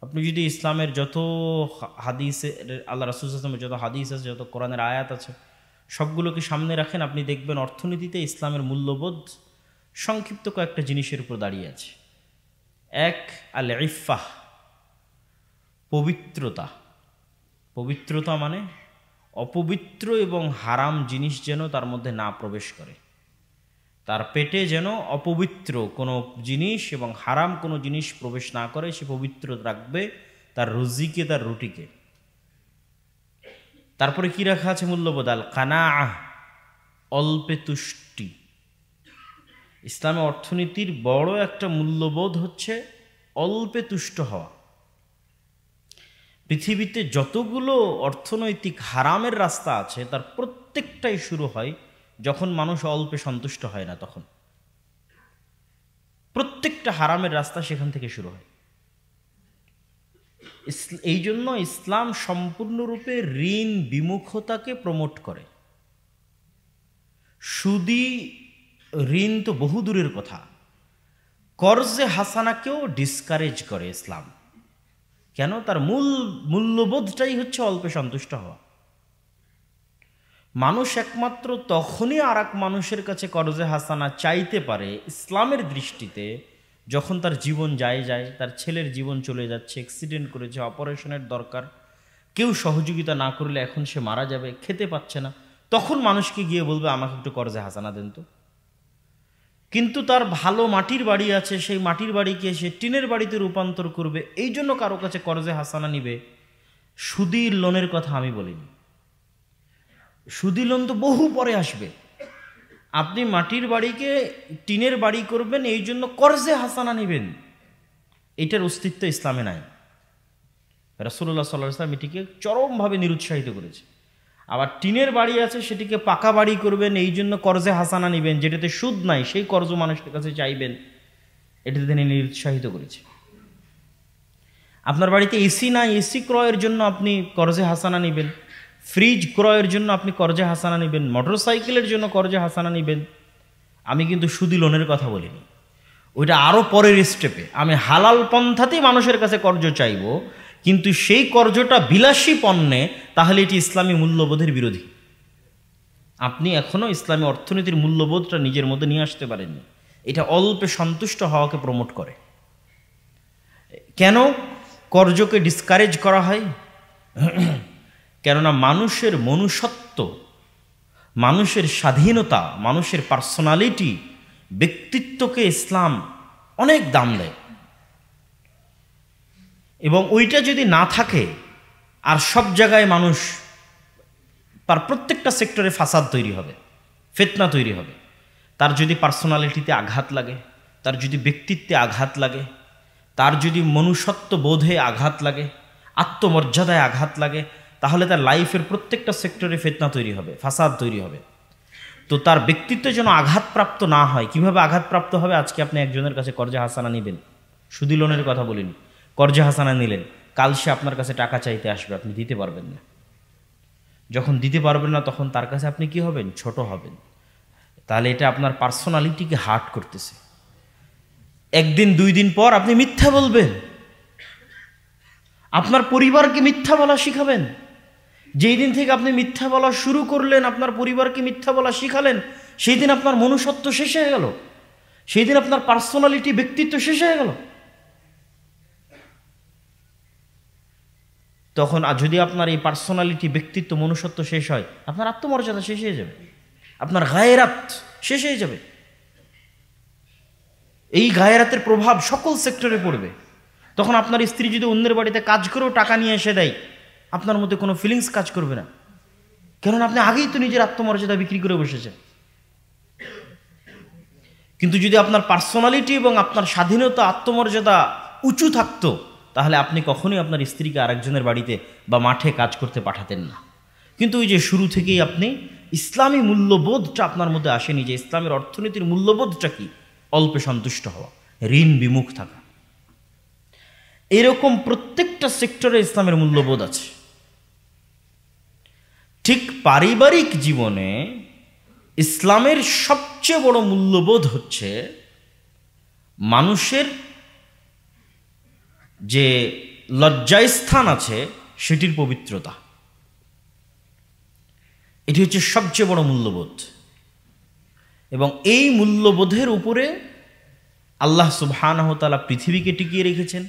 আপনি যদি ইসলামের যত হাদিসের, আল্লাহ রাসূল সাল্লাল্লাহু আলাইহি ওয়াসাল্লামের যত হাদিস আছে, যত কোরআনের আয়াত আছে, সবগুলোকে সামনে রাখেন, আপনি দেখবেন অর্থনীতিতে ইসলামের মূল্যবোধ সংক্ষিপ্ত কয়েকটা জিনিসের উপর দাঁড়িয়ে আছে। এক, আল ইফাহ, পবিত্রতা। পবিত্রতা মানে অপবিত্র এবং হারাম জিনিস যেন তার মধ্যে না প্রবেশ করে, তার পেটে যেন অপবিত্র কোনো জিনিস এবং হারাম কোনো জিনিস প্রবেশ না করে, সে পবিত্র রাখবে তার রুজিকে, তার রুটিকে। তারপরে কি রাখা আছে মূল্যবোধ? আল কানাআহ, অল্পে তুষ্টি। ইসলামে অর্থনীতির বড় একটা মূল্যবোধ হচ্ছে অল্পে তুষ্ট হওয়া। পৃথিবীতে যতগুলো অর্থনৈতিক হারামের রাস্তা আছে, তার প্রত্যেকটাই শুরু হয় যখন মানুষ অল্পে সন্তুষ্ট হয় না, তখন প্রত্যেকটা হারামের রাস্তা সেখান থেকে শুরু হয়। এই জন্য ইসলাম সম্পূর্ণরূপে ঋণ বিমুখতাকে প্রমোট করে। সুদী ঋণ তো বহু দূরের কথা, কর্জে হাসানাকেও ডিসকারেজ করে ইসলাম। কেন? তার মূল্যবোধটাই হচ্ছে অল্পে সন্তুষ্ট হওয়া। মানুষ একমাত্র তখনই আর এক মানুষের কাছে কর্জে হাসানা চাইতে পারে ইসলামের দৃষ্টিতে, যখন তার জীবন যায়, তার ছেলের জীবন চলে যাচ্ছে, অ্যাক্সিডেন্ট করেছে, অপারেশনের দরকার, কেউ সহযোগিতা না করলে এখন সে মারা যাবে, খেতে পাচ্ছে না, তখন মানুষকে গিয়ে বলবে আমাকে একটু কর্জে হাসানা দেন তো। কিন্তু তার ভালো মাটির বাড়ি আছে, সেই মাটির বাড়িকে সে টিনের বাড়িতে রূপান্তর করবে, এই জন্য কারো কাছে কর্জে হাসানা নিবে। সুদী লোনের কথা আমি বলিনি, সুদী লোন তো বহু পরে আসবে। আপনি মাটির বাড়িকে টিনের বাড়ি করবেন, এই জন্য কর্জে হাসানা নেবেন, এটার অস্তিত্ব ইসলামে নাই। রাসূলুল্লাহ সাল্লাল্লাহু আলাইহি ওয়াসাল্লাম এটিকে চরমভাবে নিরুৎসাহিত করেছে। আবার টিনের বাড়ি আছে, সেটিকে পাকা বাড়ি করবেন, এই জন্য কর্জে হাসানা নেবেন, যেটাতে সুদ নাই, সেই কর্জ মানুষের কাছে চাইবেন, এটাতে তিনি নিরুৎসাহিত করেছে। আপনার বাড়িতে এসি নাই, এসি ক্রয়ের জন্য আপনি কর্জে হাসানা নেবেন, ফ্রিজ ক্রয়ের জন্য আপনি কর্জে হাসানা নেবেন, মোটরসাইকেলের জন্য কর্জে হাসানা নেবেন। আমি কিন্তু সুদী লোনের কথা বলিনি, ওইটা আরও পরের স্টেপে। আমি হালাল পন্থাতেই মানুষের কাছে কর্জ চাইব, কিন্তু সেই কর্জটা বিলাসী পণ্যে, তাহলে এটি ইসলামী মূল্যবোধের বিরোধী। আপনি এখনও ইসলামী অর্থনীতির মূল্যবোধটা নিজের মধ্যে নিয়ে আসতে পারেননি। এটা অল্পে সন্তুষ্ট হওয়াকে প্রমোট করে। কেন কর্জকে ডিসকারেজ করা হয়? কেননা মানুষের মনুষ্যত্ব, মানুষের স্বাধীনতা, মানুষের পার্সোনালিটি, ব্যক্তিত্বকে ইসলাম অনেক দাম দেয়। এবং ওইটা যদি না থাকে, আর সব জায়গায় মানুষ, তার প্রত্যেকটা সেক্টরে ফাসাদ তৈরি হবে, ফিতনা তৈরি হবে। তার যদি পার্সোনালিটিতে আঘাত লাগে, তার যদি ব্যক্তিত্বে আঘাত লাগে, তার যদি মনুষ্যত্ব বোধে আঘাত লাগে, আত্মমর্যাদায় আঘাত লাগে, তাহলে তার লাইফের প্রত্যেকটা সেক্টরে ফিতনা তৈরি হবে, ফাসাদ তৈরি হবে। তো তার ব্যক্তিত্ব যেন আঘাতপ্রাপ্ত না হয়। কিভাবে আঘাতপ্রাপ্ত হবে? আজকে আপনি একজনের কাছে কর্জে হাসানা নেবেন, সুদী লোনের কথা বলিনি, কর্জে হাসানা নিলেন, কাল সে আপনার কাছে টাকা চাইতে আসবে, আপনি দিতে পারবেন না। যখন দিতে পারবেন না, তখন তার কাছে আপনি কি হবেন? ছোট হবেন। তাহলে এটা আপনার পার্সোনালিটিকে হার্ট করতেছে। একদিন দুই দিন পর আপনি মিথ্যা বলবেন, আপনার পরিবারকে মিথ্যা বলা শিখাবেন। যেই দিন থেকে আপনি মিথ্যা বলা শুরু করলেন, আপনার পরিবারকে মিথ্যা বলা শিখালেন, সেই দিন আপনার মনুষ্যত্ব শেষ হয়ে গেল, সেই দিন আপনার পার্সোনালিটি, ব্যক্তিত্ব শেষ হয়ে গেল। তখন যদি আপনার এই পার্সোনালিটি, ব্যক্তিত্ব, মনুষ্যত্ব শেষ হয়, আপনার আত্মমর্যাদা শেষ হয়ে যাবে, আপনার গায়রাত শেষ হয়ে যাবে। এই গায়রাতের প্রভাব সকল সেক্টরে পড়বে। তখন আপনার স্ত্রী যদি অন্যের বাড়িতে কাজ করেও টাকা নিয়ে এসে দেয়, আপনার মধ্যে কোনো ফিলিংস কাজ করবে না, কেননা আপনি আগেই তো নিজের আত্মমর্যাদা বিক্রি করে বসেছেন। কিন্তু যদি আপনার পার্সোনালিটি এবং আপনার স্বাধীনতা, আত্মমর্যাদা উঁচু থাকতো, তাহলে আপনি কখনোই আপনার স্ত্রীকে আরেকজনের বাড়িতে বা মাঠে কাজ করতে পাঠাতেন না। কিন্তু ওই যে শুরু থেকেই আপনি ইসলামী মূল্যবোধটা আপনার মধ্যে আসেনি, যে ইসলামের অর্থনীতির মূল্যবোধটা কি? অল্পে সন্তুষ্ট হওয়া, ঋণ বিমুখ থাকা। এরকম প্রত্যেকটা সেক্টরে ইসলামের মূল্যবোধ আছে। ঠিক পারিবারিক জীবনে ইসলামের সবচেয়ে বড় মূল্যবোধ হচ্ছে মানুষের যে লজ্জাস্থান আছে সেটির পবিত্রতা। এটি হচ্ছে সবচেয়ে বড় মূল্যবোধ। এবং এই মূল্যবোধের উপরে আল্লাহ সুবহানাহু ওয়া তাআলা পৃথিবীকে টিকিয়ে রেখেছেন।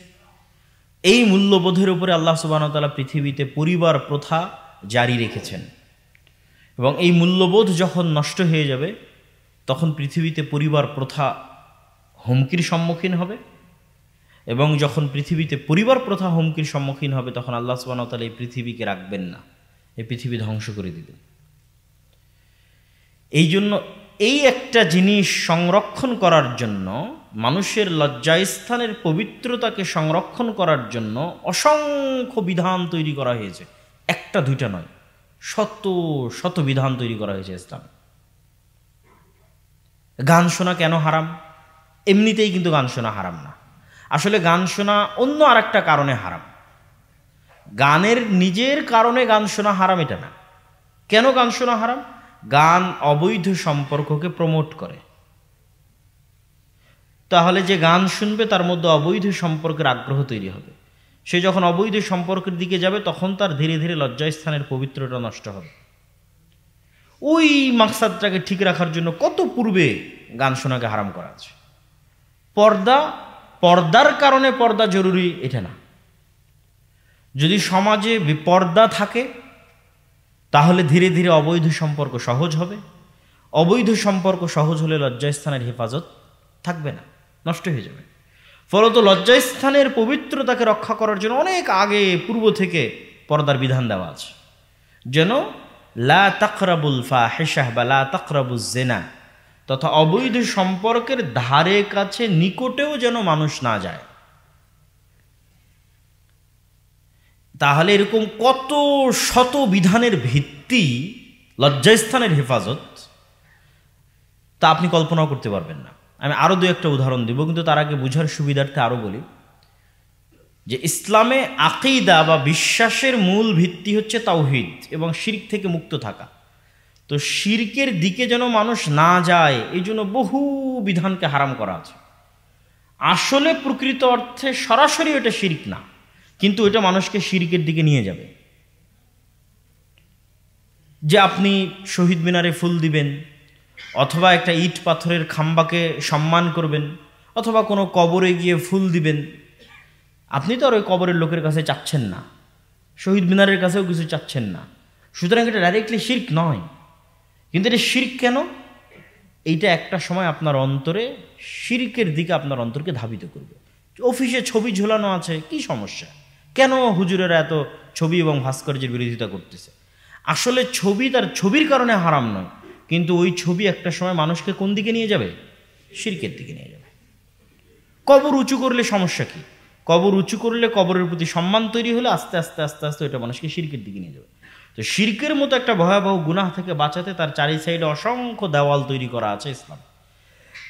এই মূল্যবোধের উপরে আল্লাহ সুবহানাহু ওয়া তাআলা পৃথিবীতে পরিবার প্রথা জারি রেখেছেন। এবং এই মূল্যবোধ যখন নষ্ট হয়ে যাবে, তখন পৃথিবীতে পরিবার প্রথা হুমকির সম্মুখীন হবে। এবং যখন পৃথিবীতে পরিবার প্রথা হুমকির সম্মুখীন হবে, তখন আল্লাহ সুবহানাহু ওয়া তাআলা এই পৃথিবীকে রাখবেন না, এই পৃথিবী ধ্বংস করে দিবেন। এই জন্য এই একটা জিনিস সংরক্ষণ করার জন্য, মানুষের লজ্জাস্থানের পবিত্রতাকে সংরক্ষণ করার জন্য অসংখ্য বিধান তৈরি করা হয়েছে। একটা দুইটা নয়, শত শত বিধান তৈরি করা হয়েছে ইসলাম। গান শোনা কেন হারাম? এমনিতেই কিন্তু গান শোনা হারাম না। আসলে গান শোনা অন্য আরেকটা কারণে হারাম। গানের নিজের কারণে গান শোনা হারাম এটা না। কেন গান শোনা হারাম? গান অবৈধ সম্পর্ককে প্রমোট করে। তাহলে যে গান শুনবে তার মধ্যে অবৈধ সম্পর্কের আগ্রহ তৈরি হবে। সে যখন অবৈধ সম্পর্কের দিকে যাবে, তখন তার ধীরে ধীরে লজ্জাস্থানের পবিত্রতা নষ্ট হবে। ওই মাকসাদটাকে ঠিক রাখার জন্য কত পূর্বে গান শোনাকে হারাম করা আছে। পর্দার কারণে পর্দা জরুরি এটা না। যদি সমাজে বেপর্দা থাকে তাহলে ধীরে ধীরে অবৈধ সম্পর্ক সহজ হবে। অবৈধ সম্পর্ক সহজ হলে লজ্জাস্থানের হেফাজত থাকবে না, নষ্ট হয়ে যাবে। ফলত লজ্জাস্থানের পবিত্রতাকে রক্ষা করার জন্য অনেক আগে পূর্ব থেকে পর্দার বিধান দেওয়া আছে, যেন লা তাকরাবুল ফাহিশাহ বা লা তাকরাবুজ জিনা, তথা অবৈধ সম্পর্কের ধারে কাছে নিকটেও যেন মানুষ না যায়। তাহলে এরকম কত শত বিধানের ভিত্তি লজ্জাস্থানের হেফাজত, তা আপনি কল্পনাও করতে পারবেন না। আমি আরও দু একটা উদাহরণ দিব, কিন্তু তার আগে বুঝার সুবিধার্থে আরও বলি যে ইসলামে আকীদা বা বিশ্বাসের মূল ভিত্তি হচ্ছে তাওহীদ এবং শিরক থেকে মুক্ত থাকা। তো শিরকের দিকে যেন মানুষ না যায় এই জন্য বহু বিধানকে হারাম করা আছে। আসলে প্রকৃত অর্থে সরাসরি এটা শিরক না, কিন্তু এটা মানুষকে শিরকের দিকে নিয়ে যাবে। যে আপনি শহীদ মিনারে ফুল দিবেন, অথবা একটা ইট পাথরের খাম্বাকে সম্মান করবেন, অথবা কোনো কবরে গিয়ে ফুল দিবেন, আপনি তো আর ওই কবরের লোকের কাছে চাচ্ছেন না, শহীদ মিনারের কাছেও কিছু চাচ্ছেন না। সুতরাং এটা ডাইরেক্টলি শিরক নয়। কিন্তু এটা শিরক কেন? এইটা একটা সময় আপনার অন্তরে শিরকের দিকে আপনার অন্তরকে ধাবিত করবে। অফিসে ছবি ঝোলানো আছে, কি সমস্যা? কেন হুজুরেরা এত ছবি এবং ভাস্কর্যের বিরোধিতা করতেছে? আসলে ছবি তার ছবির কারণে হারাম নয়, কিন্তু ওই ছবি একটা সময় মানুষকে কোন দিকে নিয়ে যাবে? শিরকের দিকে নিয়ে যাবে। কবর উঁচু করলে সমস্যা কি? কবর উঁচু করলে কবরের প্রতি সম্মান তৈরি হলে আস্তে আস্তে আস্তে আস্তে ওইটা মানুষকে শিরকের দিকে নিয়ে যাবে। তো শিরকের মতো একটা ভয়াবহ গুনাহ থেকে বাঁচাতে তার চারি সাইডে অসংখ্য দেওয়াল তৈরি করা আছে ইসলাম।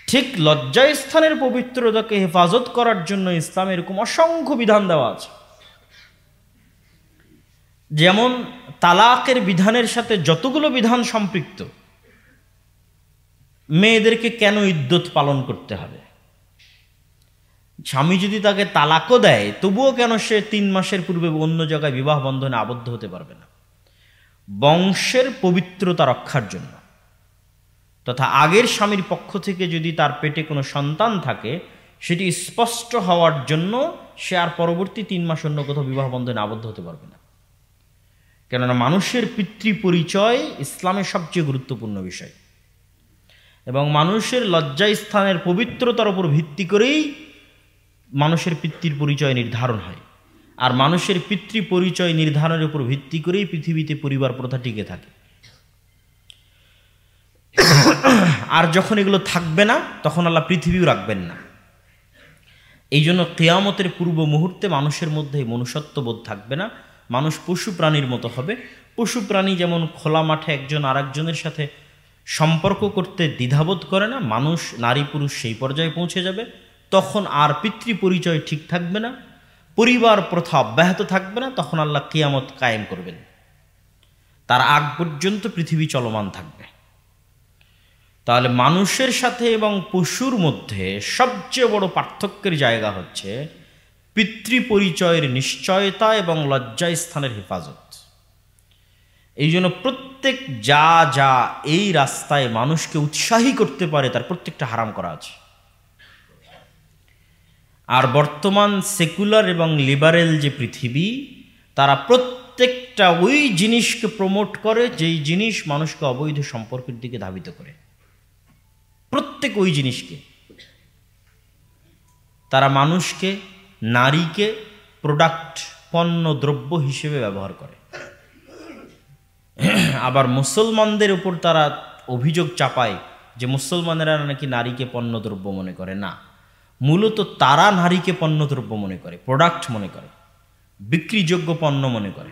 ঠিক লজ্জাস্থানের পবিত্রতাকে হেফাজত করার জন্য ইসলাম এরকম অসংখ্য বিধান দেওয়া আছে। যেমন তালাকের বিধানের সাথে যতগুলো বিধান সম্পৃক্ত, মেয়েদেরকে কেন ইদ্যত পালন করতে হবে, স্বামী যদি তাকে তালাকও দেয় তবুও কেন সে 3 মাসের পূর্বে অন্য জায়গায় বিবাহ বন্ধনে আবদ্ধ হতে পারবে না? বংশের পবিত্রতা রক্ষার জন্য, তথা আগের স্বামীর পক্ষ থেকে যদি তার পেটে কোনো সন্তান থাকে সেটি স্পষ্ট হওয়ার জন্য সে আর পরবর্তী 3 মাস অন্য কোথাও বিবাহ বন্ধনে আবদ্ধ হতে পারবে না। কেননা মানুষের পিতৃ পরিচয় ইসলামের সবচেয়ে গুরুত্বপূর্ণ বিষয়, এবং মানুষের লজ্জাস্থানের পবিত্রতার উপর ভিত্তি করেই মানুষের পিতৃর পরিচয় নির্ধারণ হয়। আর মানুষের পিতৃ পরিচয় নির্ধারণের উপর ভিত্তি করেই পৃথিবীতে পরিবার প্রথা টিকে থাকে। আর যখন এগুলো থাকবে না তখন আল্লাহ পৃথিবীও রাখবেন না। এই জন্য কিয়ামতের পূর্ব মুহূর্তে মানুষের মধ্যে মনুষ্যত্ববোধ থাকবে না, মানুষ পশু প্রাণীর মতো হবে। পশু প্রাণী যেমন খোলা মাঠে একজন আরেকজনের সাথে সম্পর্ক করতে দ্বিধাবোধ করে না, মানুষ নারী পুরুষ সেই পর্যায়ে পৌঁছে যাবে। তখন আর পিতৃ পরিচয় ঠিক থাকবে না, পরিবার প্রথা অব্যাহত থাকবে না, তখন আল্লাহ কিয়ামত কায়েম করবেন। তার আগ পর্যন্ত পৃথিবী চলমান থাকবে। তাহলে মানুষের সাথে এবং পশুর মধ্যে সবচেয়ে বড় পার্থক্যের জায়গা হচ্ছে পিতৃ পরিচয়ের নিশ্চয়তা এবং লজ্জাস্থানের হেফাজত। এই জন্য প্রত্যেক যা যা এই রাস্তায় মানুষকে উৎসাহী করতে পারে তার প্রত্যেকটা হারাম করা আছে। আর বর্তমান সেকুলার এবং লিবারেল যে পৃথিবী, তারা প্রত্যেকটা ওই জিনিসকে প্রমোট করে যেই জিনিস মানুষকে অবৈধ সম্পর্কের দিকে ধাবিত করে। প্রত্যেক ওই জিনিসকে তারা মানুষকে, নারীকে প্রোডাক্ট, পণ্য দ্রব্য হিসেবে ব্যবহার করে। আবার মুসলমানদের উপর তারা অভিযোগ চাপায় যে মুসলমানেরা নাকি নারীকে পণ্যদ্রব্য মনে করে। না, মূলত তারা নারীকে পণ্যদ্রব্য মনে করে, প্রোডাক্ট মনে করে, বিক্রিযোগ্য পণ্য মনে করে।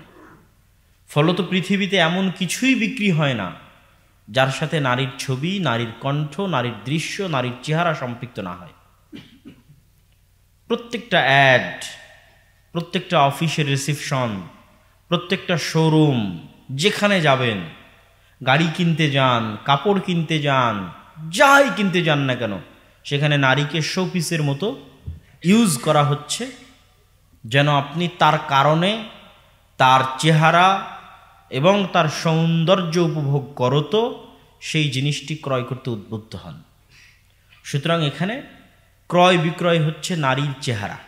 ফলত পৃথিবীতে এমন কিছুই বিক্রি হয় না যার সাথে নারীর ছবি, নারীর কণ্ঠ, নারীর দৃশ্য, নারীর চেহারা সম্পৃক্ত না হয়। প্রত্যেকটা অ্যাড, প্রত্যেকটা অফিসের রিসিপশন, প্রত্যেকটা শোরুম, যেখানে যাবেন, গাড়ি কিনতে যান, কাপড় কিনতে যান, যাই কিনতে যান না কেন, সেখানে নারীকে শোপিসের মতো ইউজ করা হচ্ছে, যেন আপনি তার কারণে তার চেহারা, এবং তার সৌন্দর্য উপভোগ করো তো সেই জিনিসটি ক্রয় করতে উদ্বুদ্ধ হন। সুতরাং এখানে ক্রয় বিক্রয় হচ্ছে নারীর চেহারা,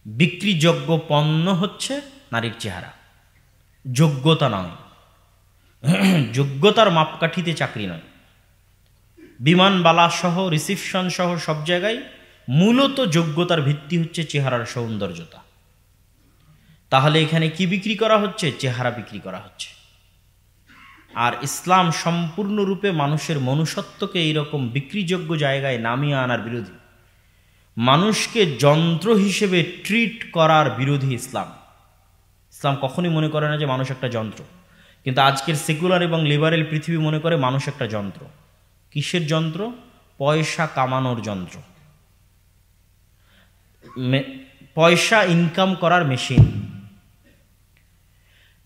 বিক্রিযোগ্য পণ্য হচ্ছে নারীর চেহারা, যোগ্যতা নয়। যোগ্যতার মাপকাঠিতে চাকরি নয়। বিমানবালা সহ রিসিপশন সহ সব জায়গায় মূলত যোগ্যতার ভিত্তি হচ্ছে চেহারার সৌন্দর্যতা। তাহলে এখানে কি বিক্রি করা হচ্ছে? চেহারা বিক্রি করা হচ্ছে। আর ইসলাম সম্পূর্ণরূপে মানুষের মনুষ্যত্বকে এইরকম বিক্রিযোগ্য জায়গায় নামিয়ে আনার বিরোধী, মানুষকে যন্ত্র হিসেবে ট্রিট করার বিরোধী ইসলাম। ইসলাম কখনই মনে করে না যে মানুষ একটা যন্ত্র, কিন্তু আজকের সেকুলার এবং লিবারেল পৃথিবী মনে করে মানুষ একটা যন্ত্র। কিসের যন্ত্র? পয়সা কামানোর যন্ত্র, পয়সা ইনকাম করার মেশিন।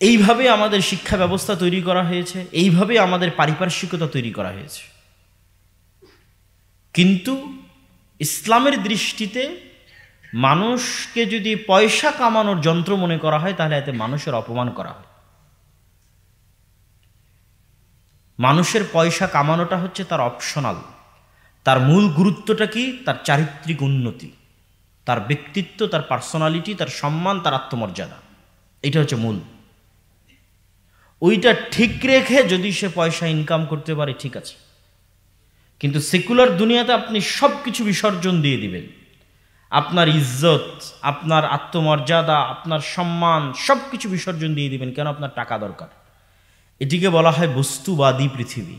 এইভাবে আমাদের শিক্ষা ব্যবস্থা তৈরি করা হয়েছে, এইভাবে আমাদের পারিপার্শ্বিকতা তৈরি করা হয়েছে। কিন্তু ইসলামের দৃষ্টিতে মানুষকে যদি পয়সা কামানোর যন্ত্র মনে করা হয়, তাহলে এতে মানুষের অপমান করা হয়। মানুষের পয়সা কামানোটা হচ্ছে তার অপশনাল। তার মূল গুরুত্বটা কি? তার চারিত্রিক উন্নতি, তার ব্যক্তিত্ব, তার পার্সোনালিটি, তার সম্মান, তার আত্মমর্যাদা। এটা হচ্ছে মূল। ওইটা ঠিক রেখে যদি সে পয়সা ইনকাম করতে পারে, ঠিক আছে। কিন্তু সেকুলার দুনিয়াতে আপনি সব কিছু বিসর্জন দিয়ে দিবেন। আপনার ইজ্জত, আপনার আত্মমর্যাদা, আপনার সম্মান সব কিছু বিসর্জন দিয়ে দিবেন। কেন? আপনার টাকা দরকার। এটিকে বলা হয় বস্তুবাদী পৃথিবী,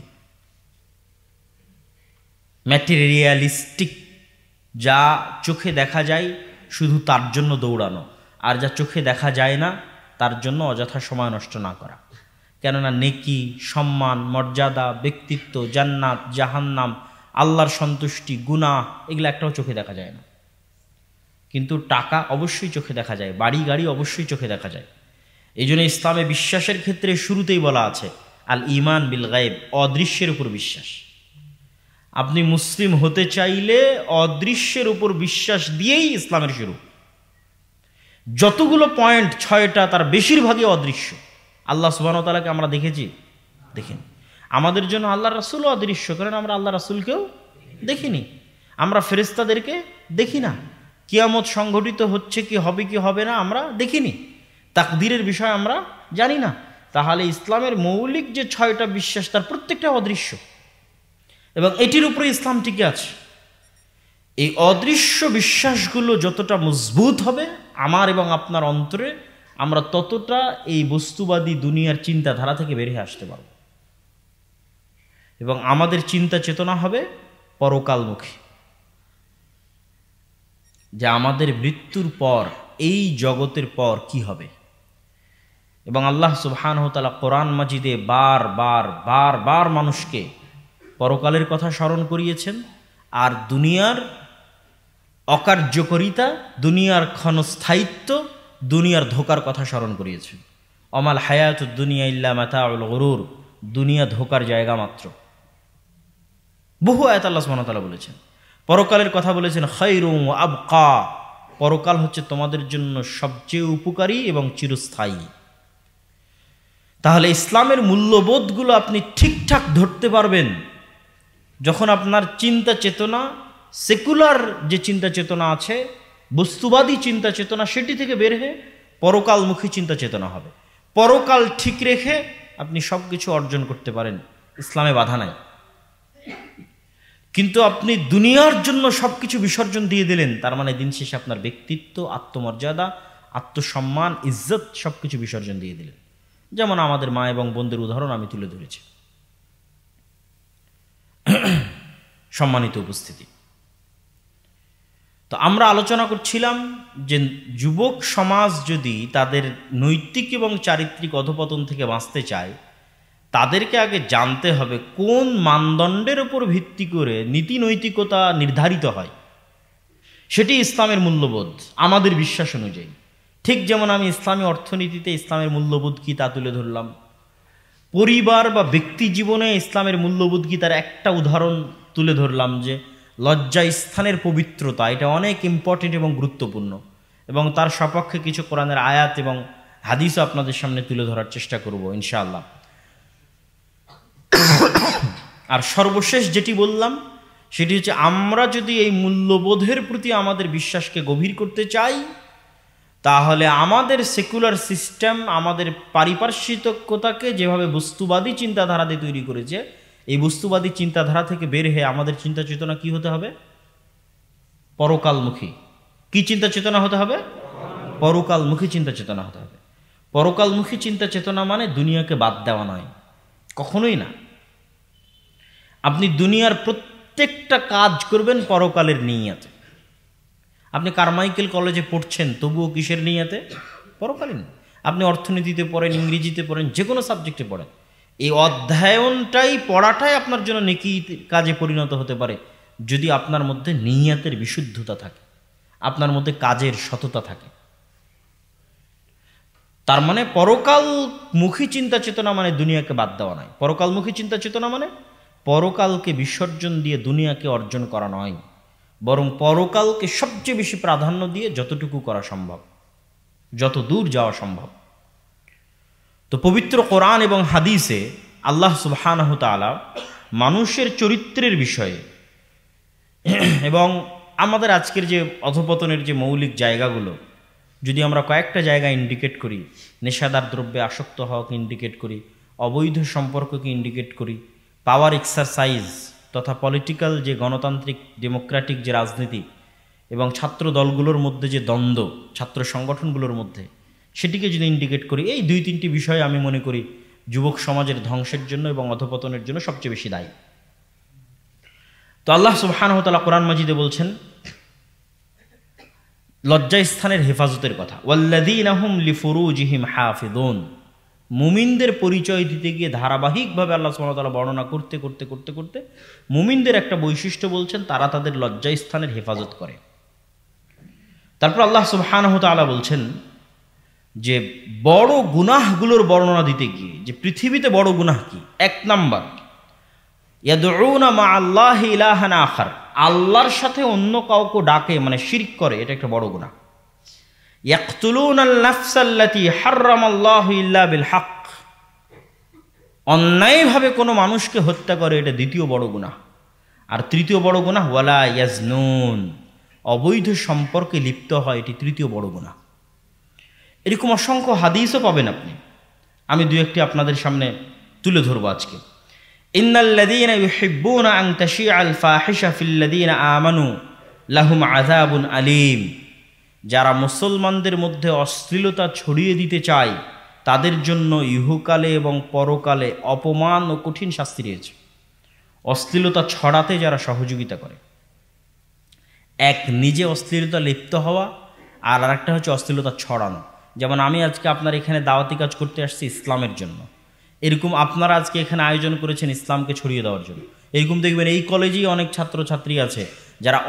ম্যাটেরিয়ালিস্টিক। যা চোখে দেখা যায় শুধু তার জন্য দৌড়ানো, আর যা চোখে দেখা যায় না তার জন্য অযথা সময় নষ্ট না করা। কেননা নেকি, সম্মান, মর্যাদা, ব্যক্তিত্ব, জান্নাত, জাহান্নাম, আল্লাহর সন্তুষ্টি, গুনাহ, এগুলো একটাও চোখে দেখা যায় না। কিন্তু টাকা অবশ্যই চোখে দেখা যায়, বাড়ি গাড়ি অবশ্যই চোখে দেখা যায়। এই জন্য ইসলামে বিশ্বাসের ক্ষেত্রে শুরুতেই বলা আছে আল ঈমান বিল গায়ব, অদৃশ্যের উপর বিশ্বাস। আপনি মুসলিম হতে চাইলে অদৃশ্যের উপর বিশ্বাস দিয়েই ইসলামের শুরু। যতগুলো পয়েন্ট, 6টা, তার বেশিরভাগই অদৃশ্য। আল্লাহ সুবহানাহু ওয়া তাআলাকে আমরা দেখেছি? দেখিনি। আমাদের জন্য আল্লাহ রাসূলও অদৃশ্য, কারণ আমরা আল্লাহ রাসূলকেও দেখিনি। আমরা ফেরেশতাদেরকে দেখি না। কিয়ামত সংঘটিত হচ্ছে কি হবে কি হবে না আমরা দেখিনি। তাকদীরের বিষয় আমরা জানি না। তাহলে ইসলামের মৌলিক যে 6টা বিশ্বাস, তার প্রত্যেকটা অদৃশ্য, এবং এটির উপরে ইসলাম টিকে আছে। এই অদৃশ্য বিশ্বাসগুলো যতটা মজবুত হবে আমার এবং আপনার অন্তরে, আমরা ততটা এই বস্তুবাদী দুনিয়ার চিন্তাধারা থেকে বেরিয়ে আসতে পারব, এবং আমাদের চিন্তা চেতনা হবে পরকালমুখী, যে আমাদের মৃত্যুর পর এই জগতের পর কি হবে। এবং আল্লাহ সুবহানাহু ওয়া তাআলা কোরআন মাজিদে বার মানুষকে পরকালের কথা স্মরণ করিয়েছেন, আর দুনিয়ার অকার্যকরিতা, দুনিয়ার ক্ষণস্থায়িত্ব, দুনিয়ার ধোকার কথা স্মরণ করিয়েছেন। অমাল হায়াতুদ দুনিয়া ইল্লা মাতাউল গুরুর, দুনিয়া ধোকার জায়গা মাত্র। বহু আয়াত আল্লাহ সুবহানাহু ওয়া তাআলা বলেছেন। পরকালের কথা বলেছেন খায়রুম ওয়া আবকা, পরকাল হচ্ছে তোমাদের জন্য সবচেয়ে উপকারী এবং চিরস্থায়ী। তাহলে ইসলামের মূল্যবোধগুলো আপনি ঠিকঠাক ধরতে পারবেন যখন আপনার চিন্তা চেতনা, সেকুলার যে চিন্তা চেতনা আছে, বস্তুবাদী চিন্তা চেতনা, সেটি থেকে বের হয়ে পরকালমুখী চিন্তা চেতনা হবে। পরকাল ঠিক রেখে আপনি সব কিছু অর্জন করতে পারেন, ইসলামে বাধা নাই। কিন্তু আপনি দুনিয়ার জন্য সব কিছু বিসর্জন দিয়ে দিলেন, তার মানে দিন শেষে আপনার ব্যক্তিত্ব, আত্মমর্যাদা, আত্মসম্মান, ইজ্জত সব কিছু বিসর্জন দিয়ে দিলেন। যেমন আমাদের মা এবং বোনদের উদাহরণ আমি তুলে ধরেছি। সম্মানিত উপস্থিতি, তো আমরা আলোচনা করছিলাম যে যুবক সমাজ যদি তাদের নৈতিক এবং চারিত্রিক অধপতন থেকে বাঁচতে চায়, তাদেরকে আগে জানতে হবে কোন মানদণ্ডের উপর ভিত্তি করে নীতি নৈতিকতা নির্ধারিত হয়। সেটি ইসলামের মূল্যবোধ আমাদের বিশ্বাস অনুযায়ী। ঠিক যেমন আমি ইসলামী অর্থনীতিতে ইসলামের মূল্যবোধ কি তা তুলে ধরলাম, পরিবার বা ব্যক্তি জীবনে ইসলামের মূল্যবোধ কি তার একটা উদাহরণ তুলে ধরলাম, যে লজ্জা স্থানের পবিত্রতা, এটা অনেক ইম্পর্টেন্ট এবং গুরুত্বপূর্ণ, এবং তার সপক্ষে কিছু কোরআনের আয়াত এবং হাদিসও আপনাদের সামনে তুলে ধরার চেষ্টা করব ইনশাআল্লাহ। আর সর্বশেষ যেটি বললাম সেটি হচ্ছে, আমরা যদি এই মূল্যবোধের প্রতি আমাদের বিশ্বাসকে গভীর করতে চাই, তাহলে আমাদের সেকুলার সিস্টেম আমাদের পারিপার্শ্বিকতাকে যেভাবে বস্তুবাদী চিন্তাধারা দিয়ে তৈরি করেছে, এই বস্তুবাদী চিন্তাধারা থেকে বের হয়ে আমাদের চিন্তা চেতনা কি হতে হবে? পরকালমুখী। কি চিন্তা চেতনা হতে হবে? পরকালমুখী চিন্তা চেতনা হতে হবে। পরকালমুখী চিন্তা চেতনা মানে দুনিয়াকে বাদ দেওয়া নয়, কখনোই না। আপনি দুনিয়ার প্রত্যেকটা কাজ করবেন পরকালের নিয়তে। আপনি কারমাইকেল কলেজে পড়ছেন, তবুও কিসের নিয়তে? পরকালীন। আপনি অর্থনীতিতে পড়েন, ইংরেজিতে পড়েন, যে কোনো সাবজেক্টে পড়েন, এই অধ্যয়নটাই, পড়াটাই আপনার জন্য নেকি কাজে পরিণত হতে পারে যদি আপনার মধ্যে নিয়তের বিশুদ্ধতা থাকে, আপনার মধ্যে কাজের সততা থাকে। তার মানে পরকালমুখী চিন্তা চেতনা মানে দুনিয়াকে বাদ দেওয়া নয়। পরকালমুখী চিন্তা চেতনা মানে পরকালকে বিসর্জন দিয়ে দুনিয়াকে অর্জন করা নয়, বরং পরকালকে সবচেয়ে বেশি প্রাধান্য দিয়ে যতটুকু করা সম্ভব, যত দূর যাওয়া সম্ভব। তো পবিত্র কোরআন এবং হাদিসে আল্লাহ সুবহানাহু তাআলা মানুষের চরিত্রের বিষয়ে এবং আমাদের আজকের যে অধপতনের যে মৌলিক জায়গাগুলো, যদি আমরা কয়েকটা জায়গা ইন্ডিকেট করি, নেশাদার দ্রব্যে আসক্ত হওয়াকে ইন্ডিকেট করি, অবৈধ সম্পর্ককে ইন্ডিকেট করি, পাওয়ার এক্সারসাইজ তথা পলিটিক্যাল যে গণতান্ত্রিক ডেমোক্রেটিক যে রাজনীতি এবং ছাত্র দলগুলোর মধ্যে যে দ্বন্দ্ব, ছাত্র সংগঠনগুলোর মধ্যে, সেটিকে যদি ইন্ডিকেট করি, এই 2-3টি বিষয় আমি মনে করি যুবক সমাজের ধ্বংসের জন্য এবং অধপতনের জন্য সবচেয়ে বেশি দায়ী। তো আল্লাহ সুবহানাহু ওয়া তাআলা কোরআন মাজিদে বলছেন লজ্জাস্থানের হেফাজতের কথা, ওয়াল্লাযীনা হুম লিফুরুজিহিম হাফিযুন। মুমিনদের পরিচয় দিতে গিয়ে ধারাবাহিকভাবে আল্লাহ সুবহানাহু ওয়া তাআলা বর্ণনা করতে করতে করতে করতে মুমিনদের একটা বৈশিষ্ট্য বলছেন, তারা তাদের লজ্জাস্থানের হেফাজত করে। তারপর আল্লাহ সুবহানাহু ওয়া তাআলা বলছেন যে বড় গুনাহগুলোর বর্ণনা দিতে গিয়ে, যে পৃথিবীতে বড় গুনাহ কি, 1 নাম্বার ইয়াদউনা মা আল্লাহি ইলাহান আখার, আল্লাহর সাথে অন্য কাউকে ডাকে, মানে শিরক করে, এটা একটা বড় গুনাহ। ইয়াকতুলুনাল নাফসাল্লাতী হারামাল্লাহু ইল্লা বিল হক, অন্যায়ভাবে কোনো মানুষকে হত্যা করে, এটা দ্বিতীয় বড় গুনাহ। আর তৃতীয় বড় গুনাহ ওয়ালা ইয়াজনুন, অবৈধ সম্পর্কে লিপ্ত হয়, এটি তৃতীয় বড় গুনাহ। এরকম অসংখ্য হাদিসও পাবেন আপনি, আমি 2-1টি আপনাদের সামনে তুলে ধরবো আজকে। ইন্নাল্লাযীনা ইউহিব্বুনা আন তাশিআল ফাহিশা ফিল্লাযীনা আমানু লাহুম আযাবুন আলীম, যারা মুসলমানদের মধ্যে অশ্লীলতা ছড়িয়ে দিতে চায় তাদের জন্য ইহকালে এবং পরকালে অপমান ও কঠিন শাস্তি রয়েছে। অশ্লীলতা ছড়াতে যারা সহযোগিতা করে, এক নিজে অশ্লীলতা লিপ্ত হওয়া, আর আরেকটা হচ্ছে অশ্লীলতা ছড়ানো। যেমন আমি আজকে আপনার এখানে দাওয়াতি কাজ করতে আসছি ইসলামের জন্য, এরকম আপনারা আজকে এখানে আয়োজন করেছেন ইসলামকে ছড়িয়ে দেওয়ার জন্য। এরকম দেখবেন এই কলেজেই অনেক ছাত্রছাত্রী আছে যারা